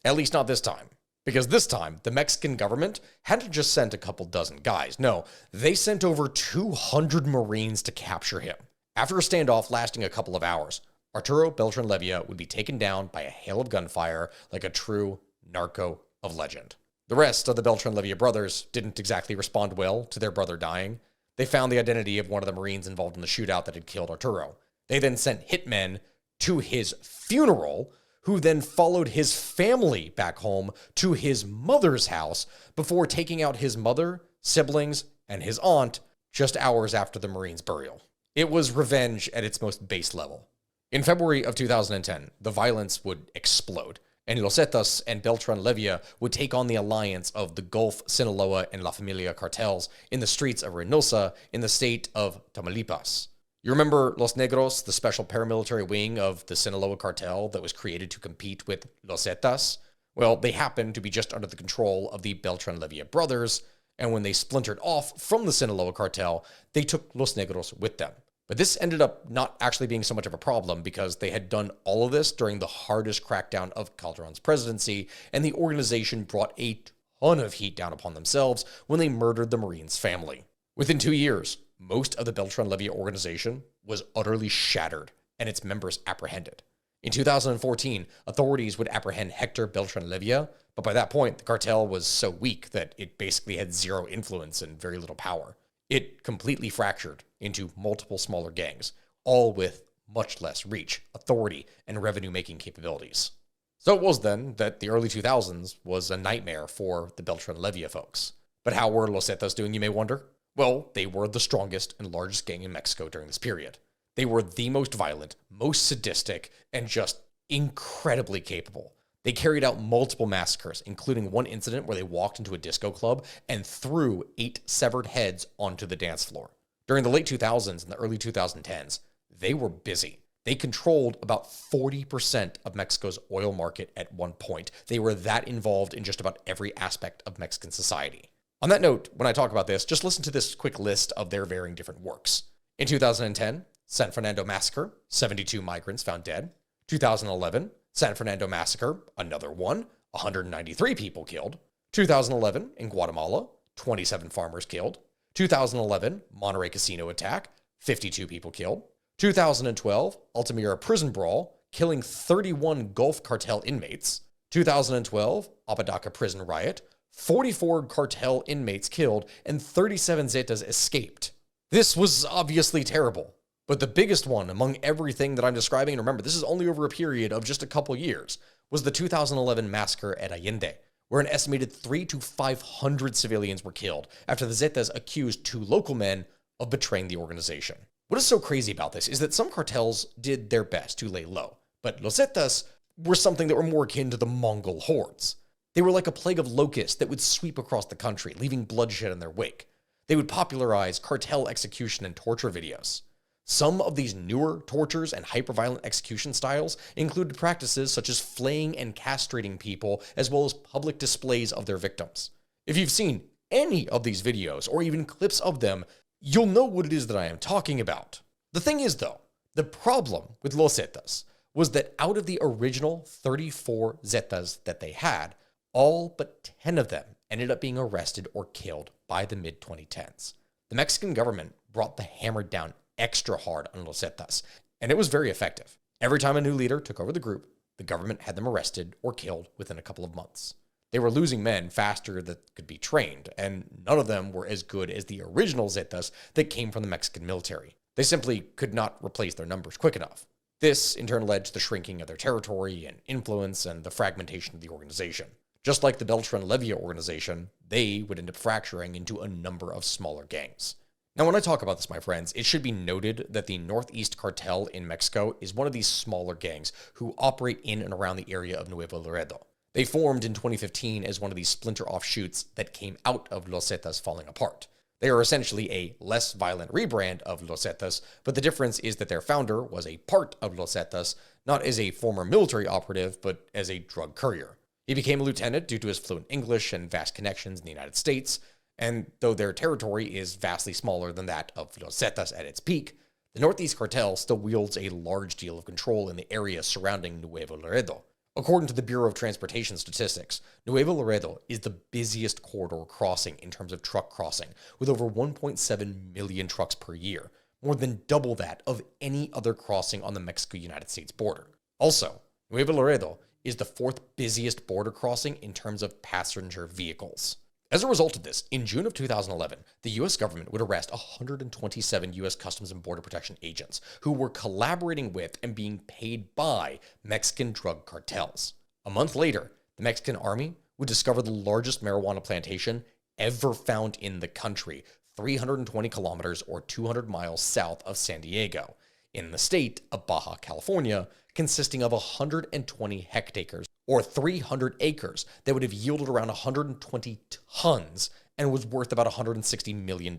At least not this time. Because this time, the Mexican government hadn't just sent a couple dozen guys. No, they sent over 200 Marines to capture him. After a standoff lasting a couple of hours, Arturo Beltran Leyva would be taken down by a hail of gunfire like a true narco of legend. The rest of the Beltran Leyva brothers didn't exactly respond well to their brother dying. They found the identity of one of the Marines involved in the shootout that had killed Arturo. They then sent hitmen to his funeral, who then followed his family back home to his mother's house before taking out his mother, siblings, and his aunt just hours after the Marine's burial. It was revenge at its most base level. In February of 2010, the violence would explode, and Los Zetas and Beltran Leyva would take on the alliance of the Gulf, Sinaloa, and La Familia cartels in the streets of Reynosa in the state of Tamaulipas. You remember Los Negros, the special paramilitary wing of the Sinaloa cartel that was created to compete with Los Zetas? Well, they happened to be just under the control of the Beltran Leyva brothers, and when they splintered off from the Sinaloa cartel, they took Los Negros with them. But this ended up not actually being so much of a problem because they had done all of this during the hardest crackdown of Calderon's presidency, and the organization brought a ton of heat down upon themselves when they murdered the Marine's family. Within 2 years, most of the Beltran Leyva organization was utterly shattered and its members apprehended. In 2014, authorities would apprehend Hector Beltran Leyva, but by that point, the cartel was so weak that it basically had zero influence and very little power. It completely fractured into multiple smaller gangs, all with much less reach, authority, and revenue-making capabilities. So it was then that the early 2000s was a nightmare for the Beltran Leyva folks. But how were Los Zetas doing, you may wonder? Well, they were the strongest and largest gang in Mexico during this period. They were the most violent, most sadistic, and just incredibly capable. They carried out multiple massacres, including one incident where they walked into a disco club and threw 8 severed heads onto the dance floor. During the late 2000s and the early 2010s, they were busy. They controlled about 40% of Mexico's oil market at one point. They were that involved in just about every aspect of Mexican society. On that note, when I talk about this, just listen to this quick list of their varying different works. In 2010, San Fernando Massacre, 72 migrants found dead. 2011, San Fernando Massacre, another one, 193 people killed. 2011, in Guatemala, 27 farmers killed. 2011, Monterrey Casino attack, 52 people killed. 2012, Altamira prison brawl, killing 31 Gulf cartel inmates. 2012, Apodaca prison riot, 44 cartel inmates killed, and 37 Zetas escaped. This was obviously terrible, but the biggest one among everything that I'm describing, and remember, this is only over a period of just a couple years, was the 2011 massacre at Allende, where an estimated 300 to 500 civilians were killed after the Zetas accused 2 local men of betraying the organization. What is so crazy about this is that some cartels did their best to lay low, but Los Zetas were something that were more akin to the Mongol hordes. They were like a plague of locusts that would sweep across the country, leaving bloodshed in their wake. They would popularize cartel execution and torture videos. Some of these newer tortures and hyper-violent execution styles included practices such as flaying and castrating people, as well as public displays of their victims. If you've seen any of these videos, or even clips of them, you'll know what it is that I am talking about. The thing is, though, the problem with Los Zetas was that out of the original 34 Zetas that they had, all but 10 of them ended up being arrested or killed by the mid-2010s. The Mexican government brought the hammer down extra hard on Los Zetas, and it was very effective. Every time a new leader took over the group, the government had them arrested or killed within a couple of months. They were losing men faster that could be trained, and none of them were as good as the original Zetas that came from the Mexican military. They simply could not replace their numbers quick enough. This, in turn, led to the shrinking of their territory and influence and the fragmentation of the organization. Just like the Beltran Leyva organization, they would end up fracturing into a number of smaller gangs. Now, when I talk about this, my friends, it should be noted that the Northeast Cartel in Mexico is one of these smaller gangs who operate in and around the area of Nuevo Laredo. They formed in 2015 as one of these splinter offshoots that came out of Los Zetas falling apart. They are essentially a less violent rebrand of Los Zetas, but the difference is that their founder was a part of Los Zetas, not as a former military operative, but as a drug courier. He became a lieutenant due to his fluent English and vast connections in the United States, and though their territory is vastly smaller than that of Los Zetas at its peak, the Northeast Cartel still wields a large deal of control in the area surrounding Nuevo Laredo. According to the Bureau of Transportation Statistics, Nuevo Laredo is the busiest corridor crossing in terms of truck crossing, with over 1.7 million trucks per year, more than double that of any other crossing on the Mexico-United States border. Also, Nuevo Laredo is the 4th busiest border crossing in terms of passenger vehicles. As a result of this, in June of 2011, the U.S. government would arrest 127 U.S. Customs and Border Protection agents who were collaborating with and being paid by Mexican drug cartels. A month later, the Mexican army would discover the largest marijuana plantation ever found in the country, 320 kilometers or 200 miles south of San Diego, in the state of Baja California, consisting of 120 hectares or 300 acres that would have yielded around 120 tons and was worth about $160 million.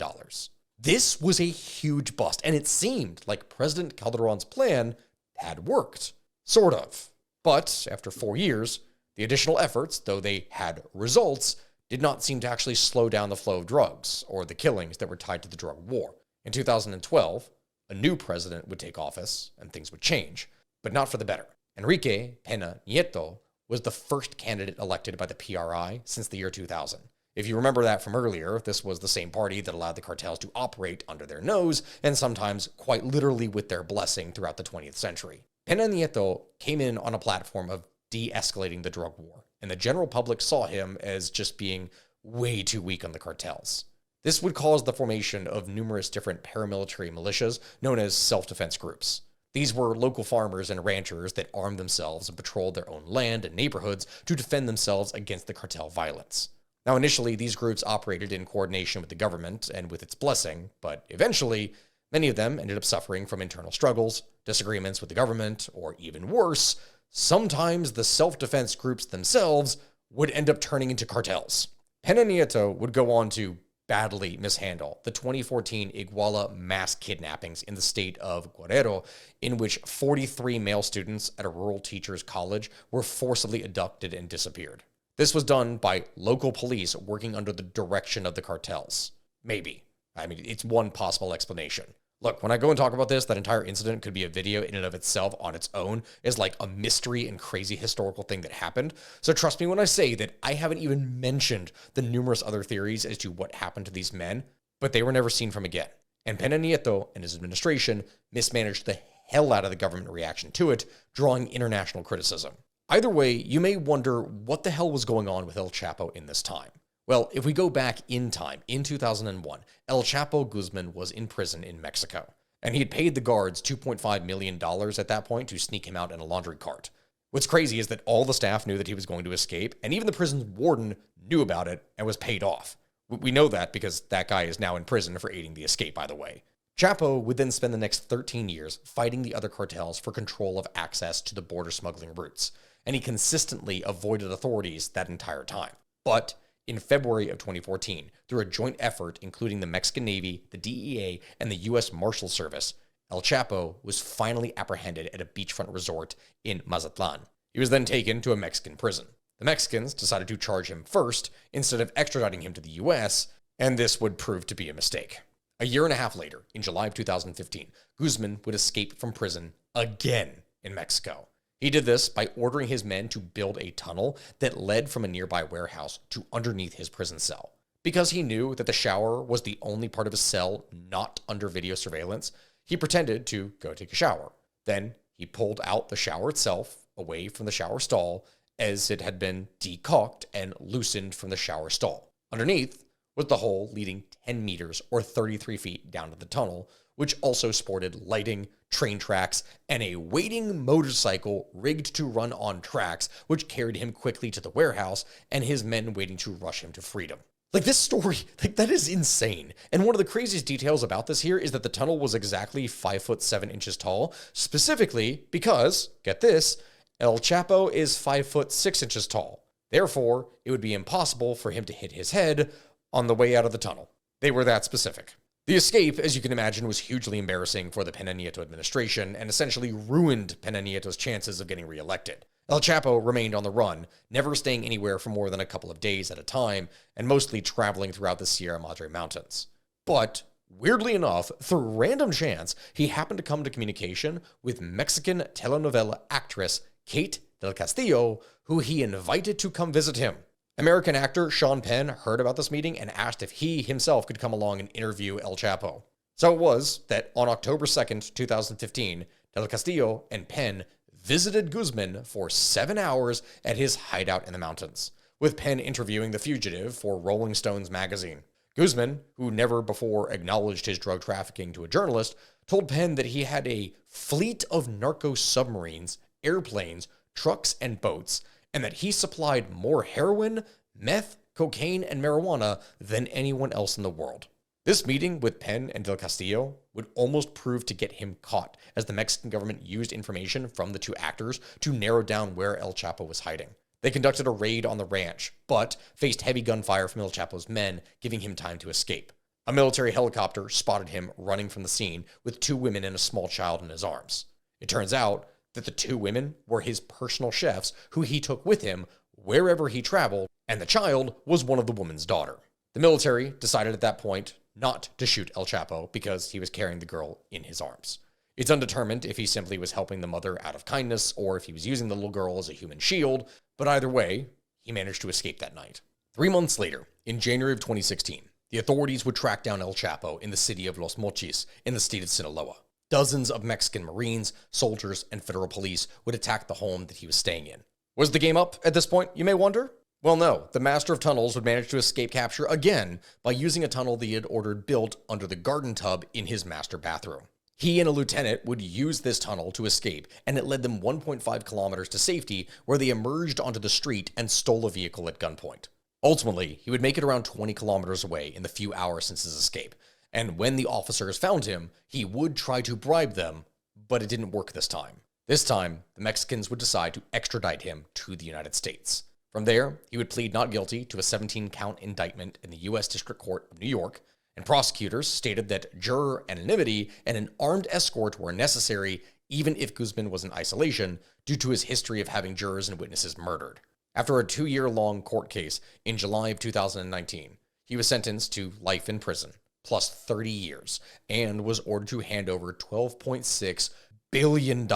This was a huge bust, and it seemed like President Calderon's plan had worked. Sort of. But after 4 years, the additional efforts, though they had results, did not seem to actually slow down the flow of drugs or the killings that were tied to the drug war. In 2012, a new president would take office and things would change, but not for the better. Enrique Pena Nieto was the first candidate elected by the PRI since the year 2000. If you remember that from earlier, this was the same party that allowed the cartels to operate under their nose and sometimes quite literally with their blessing throughout the 20th century. Pena Nieto came in on a platform of de-escalating the drug war, and the general public saw him as just being way too weak on the cartels. This would cause the formation of numerous different paramilitary militias known as self-defense groups. These were local farmers and ranchers that armed themselves and patrolled their own land and neighborhoods to defend themselves against the cartel violence. Now, initially, these groups operated in coordination with the government and with its blessing, but eventually, many of them ended up suffering from internal struggles, disagreements with the government, or even worse, sometimes the self-defense groups themselves would end up turning into cartels. Pena Nieto would go on to badly mishandle the 2014 Iguala mass kidnappings in the state of Guerrero, in which 43 male students at a rural teacher's college were forcibly abducted and disappeared. This was done by local police working under the direction of the cartels. Maybe. I mean, it's one possible explanation. Look, when I go and talk about this, that entire incident could be a video in and of itself on its own as like a mystery and crazy historical thing that happened. So trust me when I say that I haven't even mentioned the numerous other theories as to what happened to these men, but they were never seen from again. And Pena Nieto and his administration mismanaged the hell out of the government reaction to it, drawing international criticism. Either way, you may wonder what the hell was going on with El Chapo in this time. Well, if we go back in time, in 2001, El Chapo Guzman was in prison in Mexico, and he had paid the guards $2.5 million at that point to sneak him out in a laundry cart. What's crazy is that all the staff knew that he was going to escape, and even the prison's warden knew about it and was paid off. We know that because that guy is now in prison for aiding the escape, by the way. Chapo would then spend the next 13 years fighting the other cartels for control of access to the border smuggling routes, and he consistently avoided authorities that entire time. But in February of 2014, through a joint effort including the Mexican Navy, the DEA, and the U.S. Marshal Service, El Chapo was finally apprehended at a beachfront resort in Mazatlan. He was then taken to a Mexican prison. The Mexicans decided to charge him first instead of extraditing him to the U.S., and this would prove to be a mistake. A year and a half later, in July of 2015, Guzman would escape from prison again in Mexico. He did this by ordering his men to build a tunnel that led from a nearby warehouse to underneath his prison cell. Because he knew that the shower was the only part of his cell not under video surveillance, he pretended to go take a shower. Then he pulled out the shower itself away from the shower stall as it had been decaulked and loosened from the shower stall. Underneath was the hole leading 10 meters or 33 feet down to the tunnel, which also sported lighting, train tracks, and a waiting motorcycle rigged to run on tracks, which carried him quickly to the warehouse and his men waiting to rush him to freedom. This story, that is insane. And one of the craziest details about this here is that the tunnel was exactly 5 foot 7 inches tall, specifically because, get this, El Chapo is 5 foot 6 inches tall. Therefore, it would be impossible for him to hit his head on the way out of the tunnel. They were that specific. The escape, as you can imagine, was hugely embarrassing for the Peña Nieto administration and essentially ruined Peña Nieto's chances of getting reelected. El Chapo remained on the run, never staying anywhere for more than a couple of days at a time, and mostly traveling throughout the Sierra Madre Mountains. But, weirdly enough, through random chance, he happened to come to communication with Mexican telenovela actress Kate del Castillo, who he invited to come visit him. American actor Sean Penn heard about this meeting and asked if he himself could come along and interview El Chapo. So it was that on October 2nd, 2015, del Castillo and Penn visited Guzman for 7 hours at his hideout in the mountains, with Penn interviewing the fugitive for Rolling Stones magazine. Guzman, who never before acknowledged his drug trafficking to a journalist, told Penn that he had a fleet of narco submarines, airplanes, trucks, and boats, and that he supplied more heroin, meth, cocaine, and marijuana than anyone else in the world. This meeting with Penn and del Castillo would almost prove to get him caught, as the Mexican government used information from the two actors to narrow down where El Chapo was hiding. They conducted a raid on the ranch, but faced heavy gunfire from El Chapo's men, giving him time to escape. A military helicopter spotted him running from the scene with 2 women and a small child in his arms. It turns out that the 2 women were his personal chefs who he took with him wherever he traveled, and the child was one of the woman's daughter. The military decided at that point not to shoot El Chapo because he was carrying the girl in his arms. It's undetermined if he simply was helping the mother out of kindness or if he was using the little girl as a human shield, but either way, he managed to escape that night. 3 months later, in January of 2016, the authorities would track down El Chapo in the city of Los Mochis in the state of Sinaloa. Dozens of Mexican Marines, soldiers, and federal police would attack the home that he was staying in. Was the game up at this point, you may wonder? Well, no. The master of tunnels would manage to escape capture again by using a tunnel that he had ordered built under the garden tub in his master bathroom. He and a lieutenant would use this tunnel to escape, and it led them 1.5 kilometers to safety, where they emerged onto the street and stole a vehicle at gunpoint. Ultimately, he would make it around 20 kilometers away in the few hours since his escape. And when the officers found him, he would try to bribe them, but it didn't work this time. This time, the Mexicans would decide to extradite him to the United States. From there, he would plead not guilty to a 17-count indictment in the U.S. District Court of New York, and prosecutors stated that juror anonymity and an armed escort were necessary even if Guzman was in isolation due to his history of having jurors and witnesses murdered. After a 2-year-long court case in July of 2019, he was sentenced to life in prison, plus 30 years, and was ordered to hand over $12.6 billion,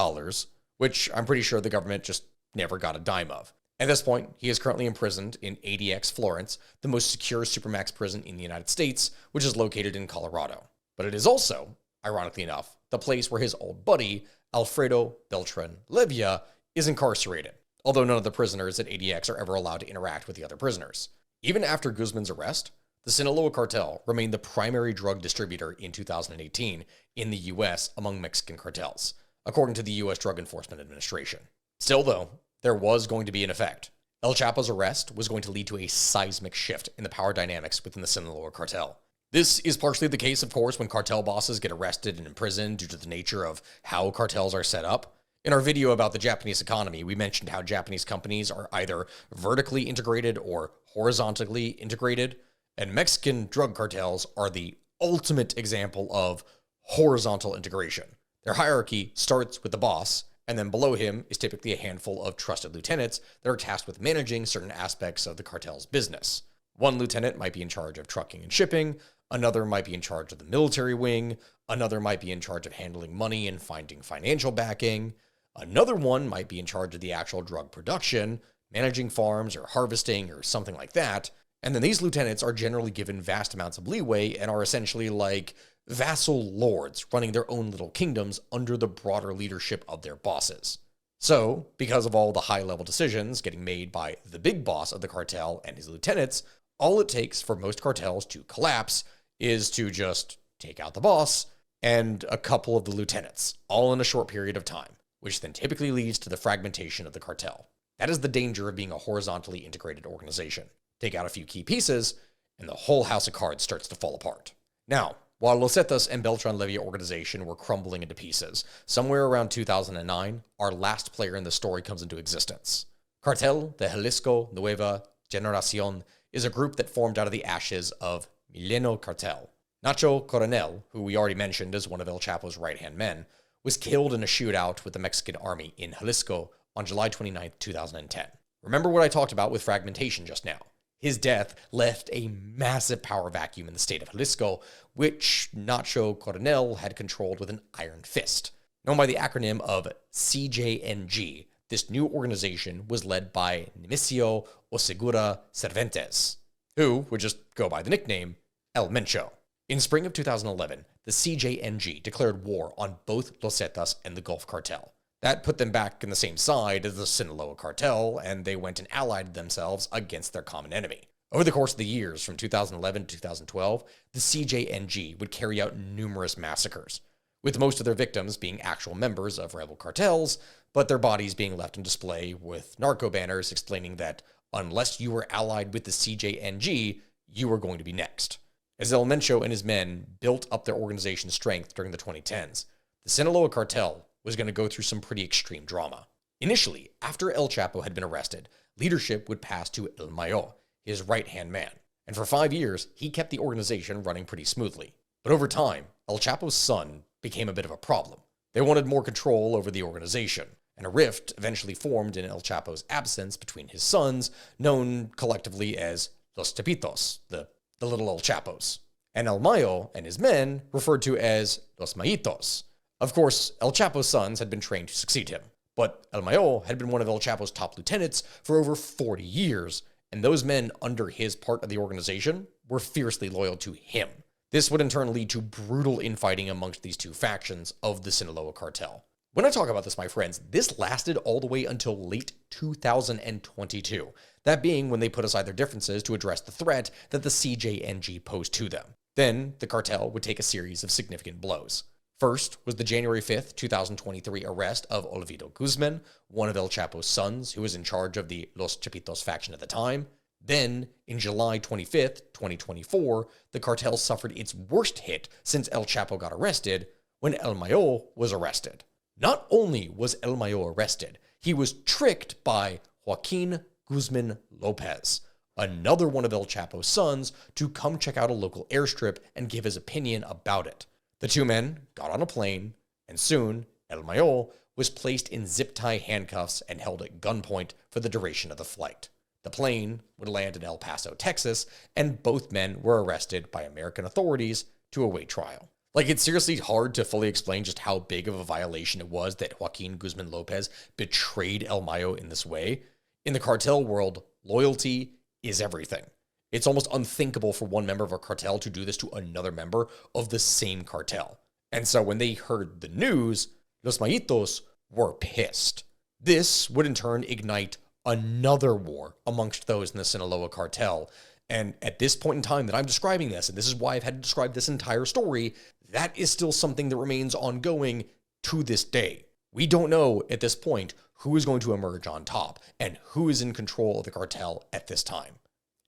which I'm pretty sure the government just never got a dime of. At this point, he is currently imprisoned in ADX Florence, the most secure supermax prison in the United States, which is located in Colorado. But it is also, ironically enough, the place where his old buddy, Alfredo Beltran Leyva, is incarcerated, although none of the prisoners at ADX are ever allowed to interact with the other prisoners. Even after Guzman's arrest, the Sinaloa cartel remained the primary drug distributor in 2018 in the U.S. among Mexican cartels, according to the U.S. Drug Enforcement Administration. Still, though, there was going to be an effect. El Chapo's arrest was going to lead to a seismic shift in the power dynamics within the Sinaloa cartel. This is partially the case, of course, when cartel bosses get arrested and imprisoned due to the nature of how cartels are set up. In our video about the Japanese economy, we mentioned how Japanese companies are either vertically integrated or horizontally integrated, and Mexican drug cartels are the ultimate example of horizontal integration. Their hierarchy starts with the boss, and then below him is typically a handful of trusted lieutenants that are tasked with managing certain aspects of the cartel's business. One lieutenant might be in charge of trucking and shipping, another might be in charge of the military wing, another might be in charge of handling money and finding financial backing, another one might be in charge of the actual drug production, managing farms or harvesting or something like that, and then these lieutenants are generally given vast amounts of leeway and are essentially like vassal lords running their own little kingdoms under the broader leadership of their bosses. So, because of all the high-level decisions getting made by the big boss of the cartel and his lieutenants, all it takes for most cartels to collapse is to just take out the boss and a couple of the lieutenants, all in a short period of time, which then typically leads to the fragmentation of the cartel. That is the danger of being a horizontally integrated organization. Take out a few key pieces, and the whole house of cards starts to fall apart. Now, while Los Zetas and Beltran Leyva organization were crumbling into pieces, somewhere around 2009, our last player in the story comes into existence. Cartel de Jalisco Nueva Generación is a group that formed out of the ashes of Milenio Cartel. Nacho Coronel, who we already mentioned as one of El Chapo's right-hand men, was killed in a shootout with the Mexican army in Jalisco on July 29, 2010. Remember what I talked about with fragmentation just now? His death left a massive power vacuum in the state of Jalisco, which Nacho Coronel had controlled with an iron fist. Known by the acronym of CJNG, this new organization was led by Nemesio Osegura Cervantes, who would just go by the nickname El Mencho. In spring of 2011, the CJNG declared war on both Los Zetas and the Gulf Cartel. That put them back in the same side as the Sinaloa cartel, and they went and allied themselves against their common enemy. Over the course of the years, from 2011 to 2012, the CJNG would carry out numerous massacres, with most of their victims being actual members of rebel cartels, but their bodies being left on display with narco banners explaining that unless you were allied with the CJNG, you were going to be next. As El Mencho and his men built up their organization's strength during the 2010s, the Sinaloa cartel was going to go through some pretty extreme drama. Initially, after El Chapo had been arrested, leadership would pass to El Mayo, his right-hand man. And for 5 years, he kept the organization running pretty smoothly. But over time, El Chapo's son became a bit of a problem. They wanted more control over the organization, and a rift eventually formed in El Chapo's absence between his sons, known collectively as Los Chapitos, the little El Chapos, and El Mayo and his men referred to as Los Maitos. Of course, El Chapo's sons had been trained to succeed him, but El Mayo had been one of El Chapo's top lieutenants for over 40 years, and those men under his part of the organization were fiercely loyal to him. This would in turn lead to brutal infighting amongst these two factions of the Sinaloa cartel. When I talk about this, my friends, this lasted all the way until late 2022, that being when they put aside their differences to address the threat that the CJNG posed to them. Then, the cartel would take a series of significant blows. First was the January 5th, 2023 arrest of Olvido Guzman, one of El Chapo's sons who was in charge of the Los Chapitos faction at the time. Then, in July 25th, 2024, the cartel suffered its worst hit since El Chapo got arrested when El Mayo was arrested. Not only was El Mayo arrested, he was tricked by Joaquin Guzman Lopez, another one of El Chapo's sons, to come check out a local airstrip and give his opinion about it. The two men got on a plane, and soon El Mayo was placed in zip-tie handcuffs and held at gunpoint for the duration of the flight. The plane would land in El Paso, Texas, and both men were arrested by American authorities to await trial. Like, it's seriously hard to fully explain just how big of a violation it was that Joaquin Guzman Lopez betrayed El Mayo in this way. In the cartel world, loyalty is everything. It's almost unthinkable for one member of a cartel to do this to another member of the same cartel. And so when they heard the news, Los Maitos were pissed. This would in turn ignite another war amongst those in the Sinaloa cartel, And at this point in time that I'm describing this, and this is why I've had to describe this entire story, that is still something that remains ongoing to this day. We don't know at this point who is going to emerge on top and who is in control of the cartel at this time.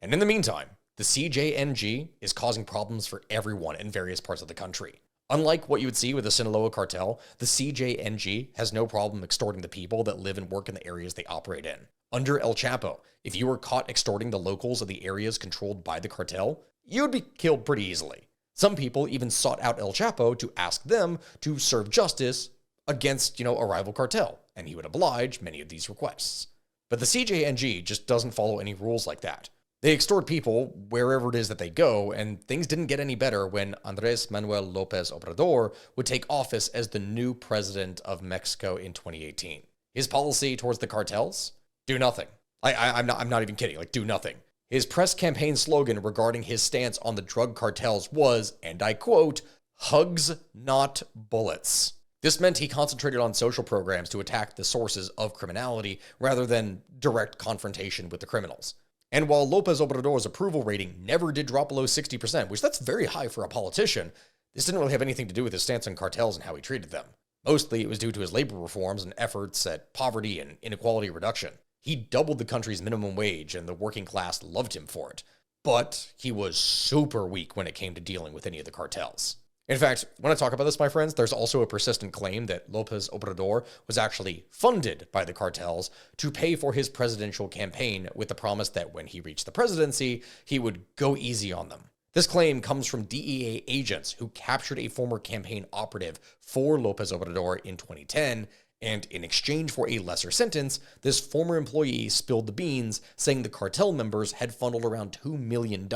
And in the meantime, the CJNG is causing problems for everyone in various parts of the country. Unlike what you would see with the Sinaloa cartel, the CJNG has no problem extorting the people that live and work in the areas they operate in. Under El Chapo, if you were caught extorting the locals of the areas controlled by the cartel, you would be killed pretty easily. Some people even sought out El Chapo to ask them to serve justice against, a rival cartel, and he would oblige many of these requests. But the CJNG just doesn't follow any rules like that. They extort people wherever it is that they go, and things didn't get any better when Andrés Manuel López Obrador would take office as the new president of Mexico in 2018. His policy towards the cartels? Do nothing. I'm not even kidding, do nothing. His press campaign slogan regarding his stance on the drug cartels was, and I quote, "Hugs, not bullets." This meant he concentrated on social programs to attack the sources of criminality rather than direct confrontation with the criminals. And while López Obrador's approval rating never did drop below 60%, which that's very high for a politician, this didn't really have anything to do with his stance on cartels and how he treated them. Mostly it was due to his labor reforms and efforts at poverty and inequality reduction. He doubled the country's minimum wage and the working class loved him for it. But he was super weak when it came to dealing with any of the cartels. In fact, when I talk about this, my friends, there's also a persistent claim that López Obrador was actually funded by the cartels to pay for his presidential campaign with the promise that when he reached the presidency, he would go easy on them. This claim comes from DEA agents who captured a former campaign operative for López Obrador in 2010, and in exchange for a lesser sentence, this former employee spilled the beans, saying the cartel members had funneled around $2 million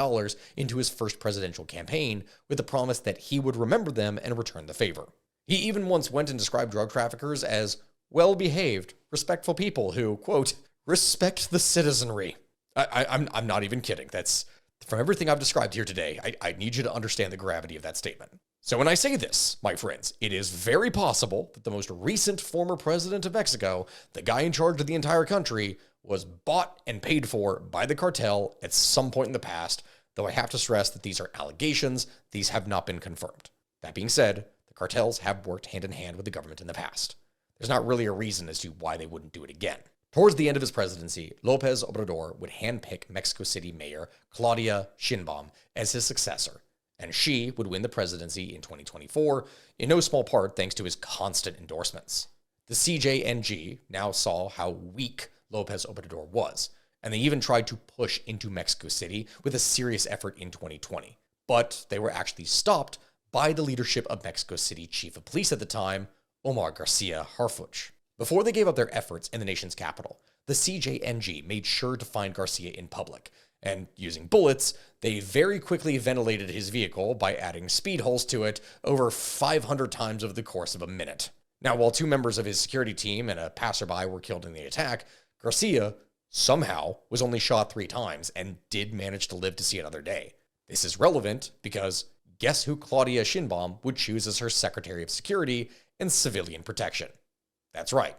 into his first presidential campaign with the promise that he would remember them and return the favor. He even once went and described drug traffickers as well-behaved, respectful people who, quote, respect the citizenry. I'm not even kidding. That's, from everything I've described here today, I need you to understand the gravity of that statement. So when I say this, my friends, it is very possible that the most recent former president of Mexico, the guy in charge of the entire country, was bought and paid for by the cartel at some point in the past, though I have to stress that these are allegations, these have not been confirmed. That being said, the cartels have worked hand in hand with the government in the past. There's not really a reason as to why they wouldn't do it again. Towards the end of his presidency, López Obrador would handpick Mexico City Mayor Claudia Sheinbaum as his successor, and she would win the presidency in 2024, in no small part thanks to his constant endorsements. The CJNG now saw how weak López Obrador was, and they even tried to push into Mexico City with a serious effort in 2020. But they were actually stopped by the leadership of Mexico City Chief of Police at the time, Omar Garcia Harfuch. Before they gave up their efforts in the nation's capital, the CJNG made sure to find Garcia in public, and using bullets, they very quickly ventilated his vehicle by adding speed holes to it over 500 times over the course of a minute. Now, while 2 members of his security team and a passerby were killed in the attack, Garcia somehow was only shot 3 times and did manage to live to see another day. This is relevant because guess who Claudia Sheinbaum would choose as her Secretary of Security and Civilian Protection? That's right,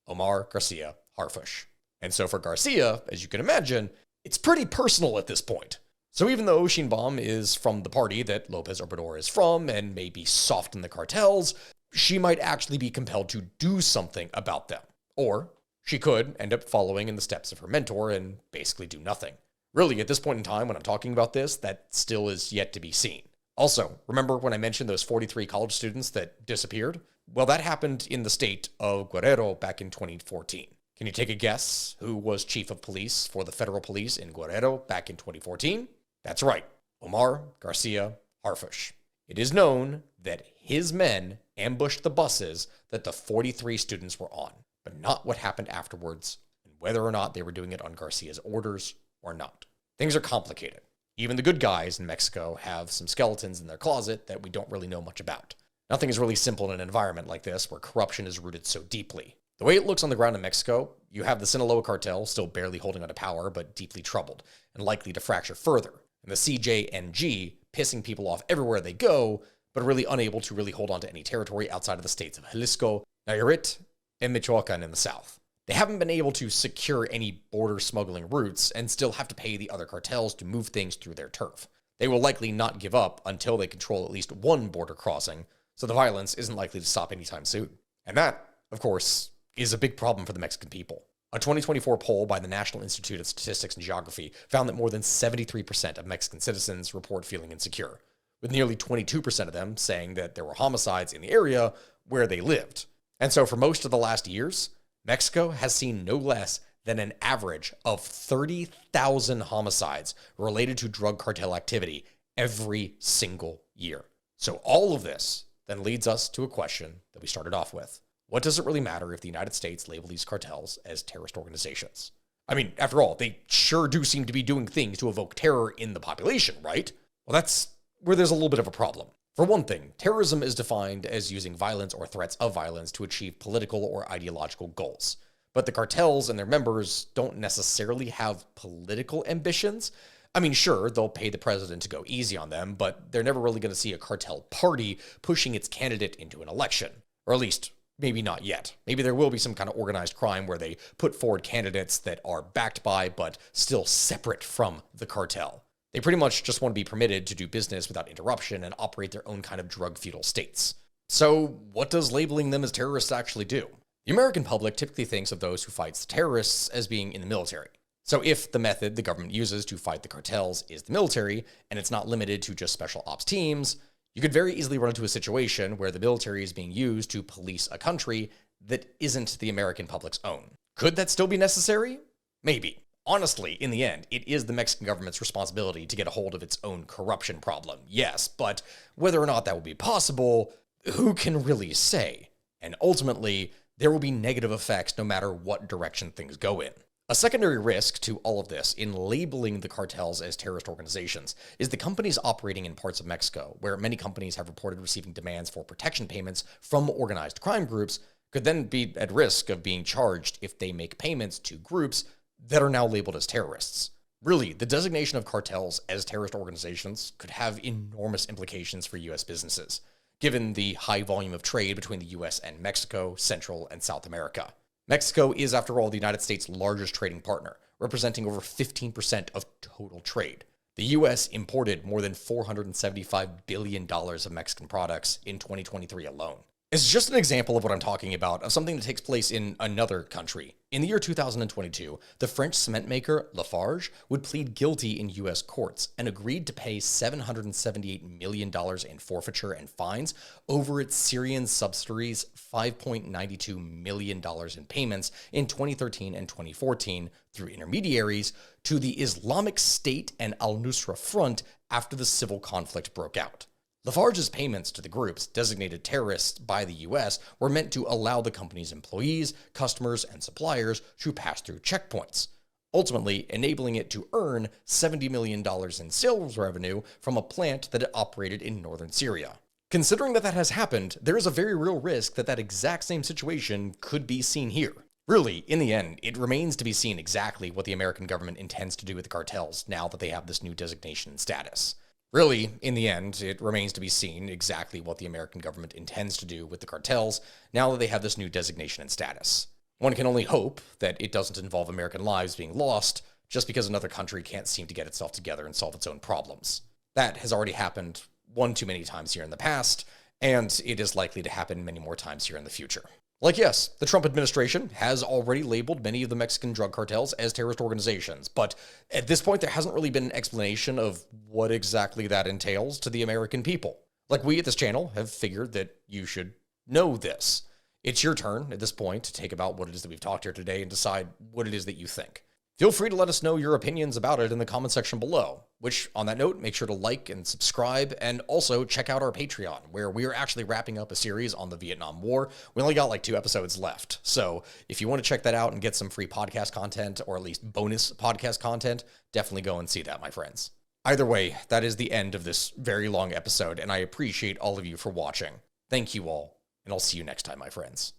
Omar Garcia Harfuch. And so for Garcia, as you can imagine, it's pretty personal at this point. So even though Sheinbaum is from the party that López Obrador is from and may be soft in the cartels, she might actually be compelled to do something about them. Or she could end up following in the steps of her mentor and basically do nothing. Really, at this point in time, when I'm talking about this, that still is yet to be seen. Also, remember when I mentioned those 43 college students that disappeared? Well, that happened in the state of Guerrero back in 2014. Can you take a guess who was chief of police for the federal police in Guerrero back in 2014? That's right, Omar Garcia Harfuch. It is known that his men ambushed the buses that the 43 students were on, but not what happened afterwards and whether or not they were doing it on Garcia's orders or not. Things are complicated. Even the good guys in Mexico have some skeletons in their closet that we don't really know much about. Nothing is really simple in an environment like this where corruption is rooted so deeply. The way it looks on the ground in Mexico, you have the Sinaloa cartel still barely holding on to power, but deeply troubled and likely to fracture further. And the CJNG pissing people off everywhere they go, but really unable to really hold on to any territory outside of the states of Jalisco, Nayarit, and Michoacan in the south. They haven't been able to secure any border smuggling routes and still have to pay the other cartels to move things through their turf. They will likely not give up until they control at least one border crossing, so the violence isn't likely to stop anytime soon. And that, of course, is a big problem for the Mexican people. A 2024 poll by the National Institute of Statistics and Geography found that more than 73% of Mexican citizens report feeling insecure, with nearly 22% of them saying that there were homicides in the area where they lived. And so for most of the last years, Mexico has seen no less than an average of 30,000 homicides related to drug cartel activity every single year. So all of this then leads us to a question that we started off with. What does it really matter if the United States label these cartels as terrorist organizations? I mean, after all, they sure do seem to be doing things to evoke terror in the population, right? Well, that's where there's a little bit of a problem. For one thing, terrorism is defined as using violence or threats of violence to achieve political or ideological goals. But the cartels and their members don't necessarily have political ambitions. I mean, sure, they'll pay the president to go easy on them, but they're never really going to see a cartel party pushing its candidate into an election. Or at least, maybe not yet. Maybe there will be some kind of organized crime where they put forward candidates that are backed by but still separate from the cartel. They pretty much just want to be permitted to do business without interruption and operate their own kind of drug-feudal states. So what does labeling them as terrorists actually do? The American public typically thinks of those who fight the terrorists as being in the military. So if the method the government uses to fight the cartels is the military, and it's not limited to just special ops teams, you could very easily run into a situation where the military is being used to police a country that isn't the American public's own. Could that still be necessary? Maybe. Honestly, in the end, it is the Mexican government's responsibility to get a hold of its own corruption problem, yes, but whether or not that will be possible, who can really say? And ultimately, there will be negative effects no matter what direction things go in. A secondary risk to all of this in labeling the cartels as terrorist organizations is the companies operating in parts of Mexico, where many companies have reported receiving demands for protection payments from organized crime groups, could then be at risk of being charged if they make payments to groups that are now labeled as terrorists. Really, the designation of cartels as terrorist organizations could have enormous implications for U.S. businesses, given the high volume of trade between the U.S. and Mexico, Central and South America. Mexico is, after all, the United States' largest trading partner, representing over 15% of total trade. The U.S. imported more than $475 billion of Mexican products in 2023 alone. It's just an example of what I'm talking about, of something that takes place in another country. In the year 2022, the French cement maker Lafarge would plead guilty in U.S. courts and agreed to pay $778 million in forfeiture and fines over its Syrian subsidiaries' $5.92 million in payments in 2013 and 2014 through intermediaries to the Islamic State and al-Nusra Front after the civil conflict broke out. Lafarge's payments to the groups designated terrorists by the U.S. were meant to allow the company's employees, customers, and suppliers to pass through checkpoints, ultimately enabling it to earn $70 million in sales revenue from a plant that it operated in northern Syria. Considering that has happened, there is a very real risk that that exact same situation could be seen here. Really, in the end, it remains to be seen exactly what the American government intends to do with the cartels now that they have this new designation and status. Really, in the end, it remains to be seen exactly what the American government intends to do with the cartels now that they have this new designation and status. One can only hope that it doesn't involve American lives being lost just because another country can't seem to get itself together and solve its own problems. That has already happened one too many times here in the past, and it is likely to happen many more times here in the future. Like, yes, the Trump administration has already labeled many of the Mexican drug cartels as terrorist organizations, but at this point, there hasn't really been an explanation of what exactly that entails to the American people. Like, we at this channel have figured that you should know this. It's your turn at this point to take about what it is that we've talked here today and decide what it is that you think. Feel free to let us know your opinions about it in the comment section below, which, on that note, make sure to like and subscribe, and also check out our Patreon, where we are actually wrapping up a series on the Vietnam War. We only got like 2 episodes left, so if you want to check that out and get some free podcast content, or at least bonus podcast content, definitely go and see that, my friends. Either way, that is the end of this very long episode, and I appreciate all of you for watching. Thank you all, and I'll see you next time, my friends.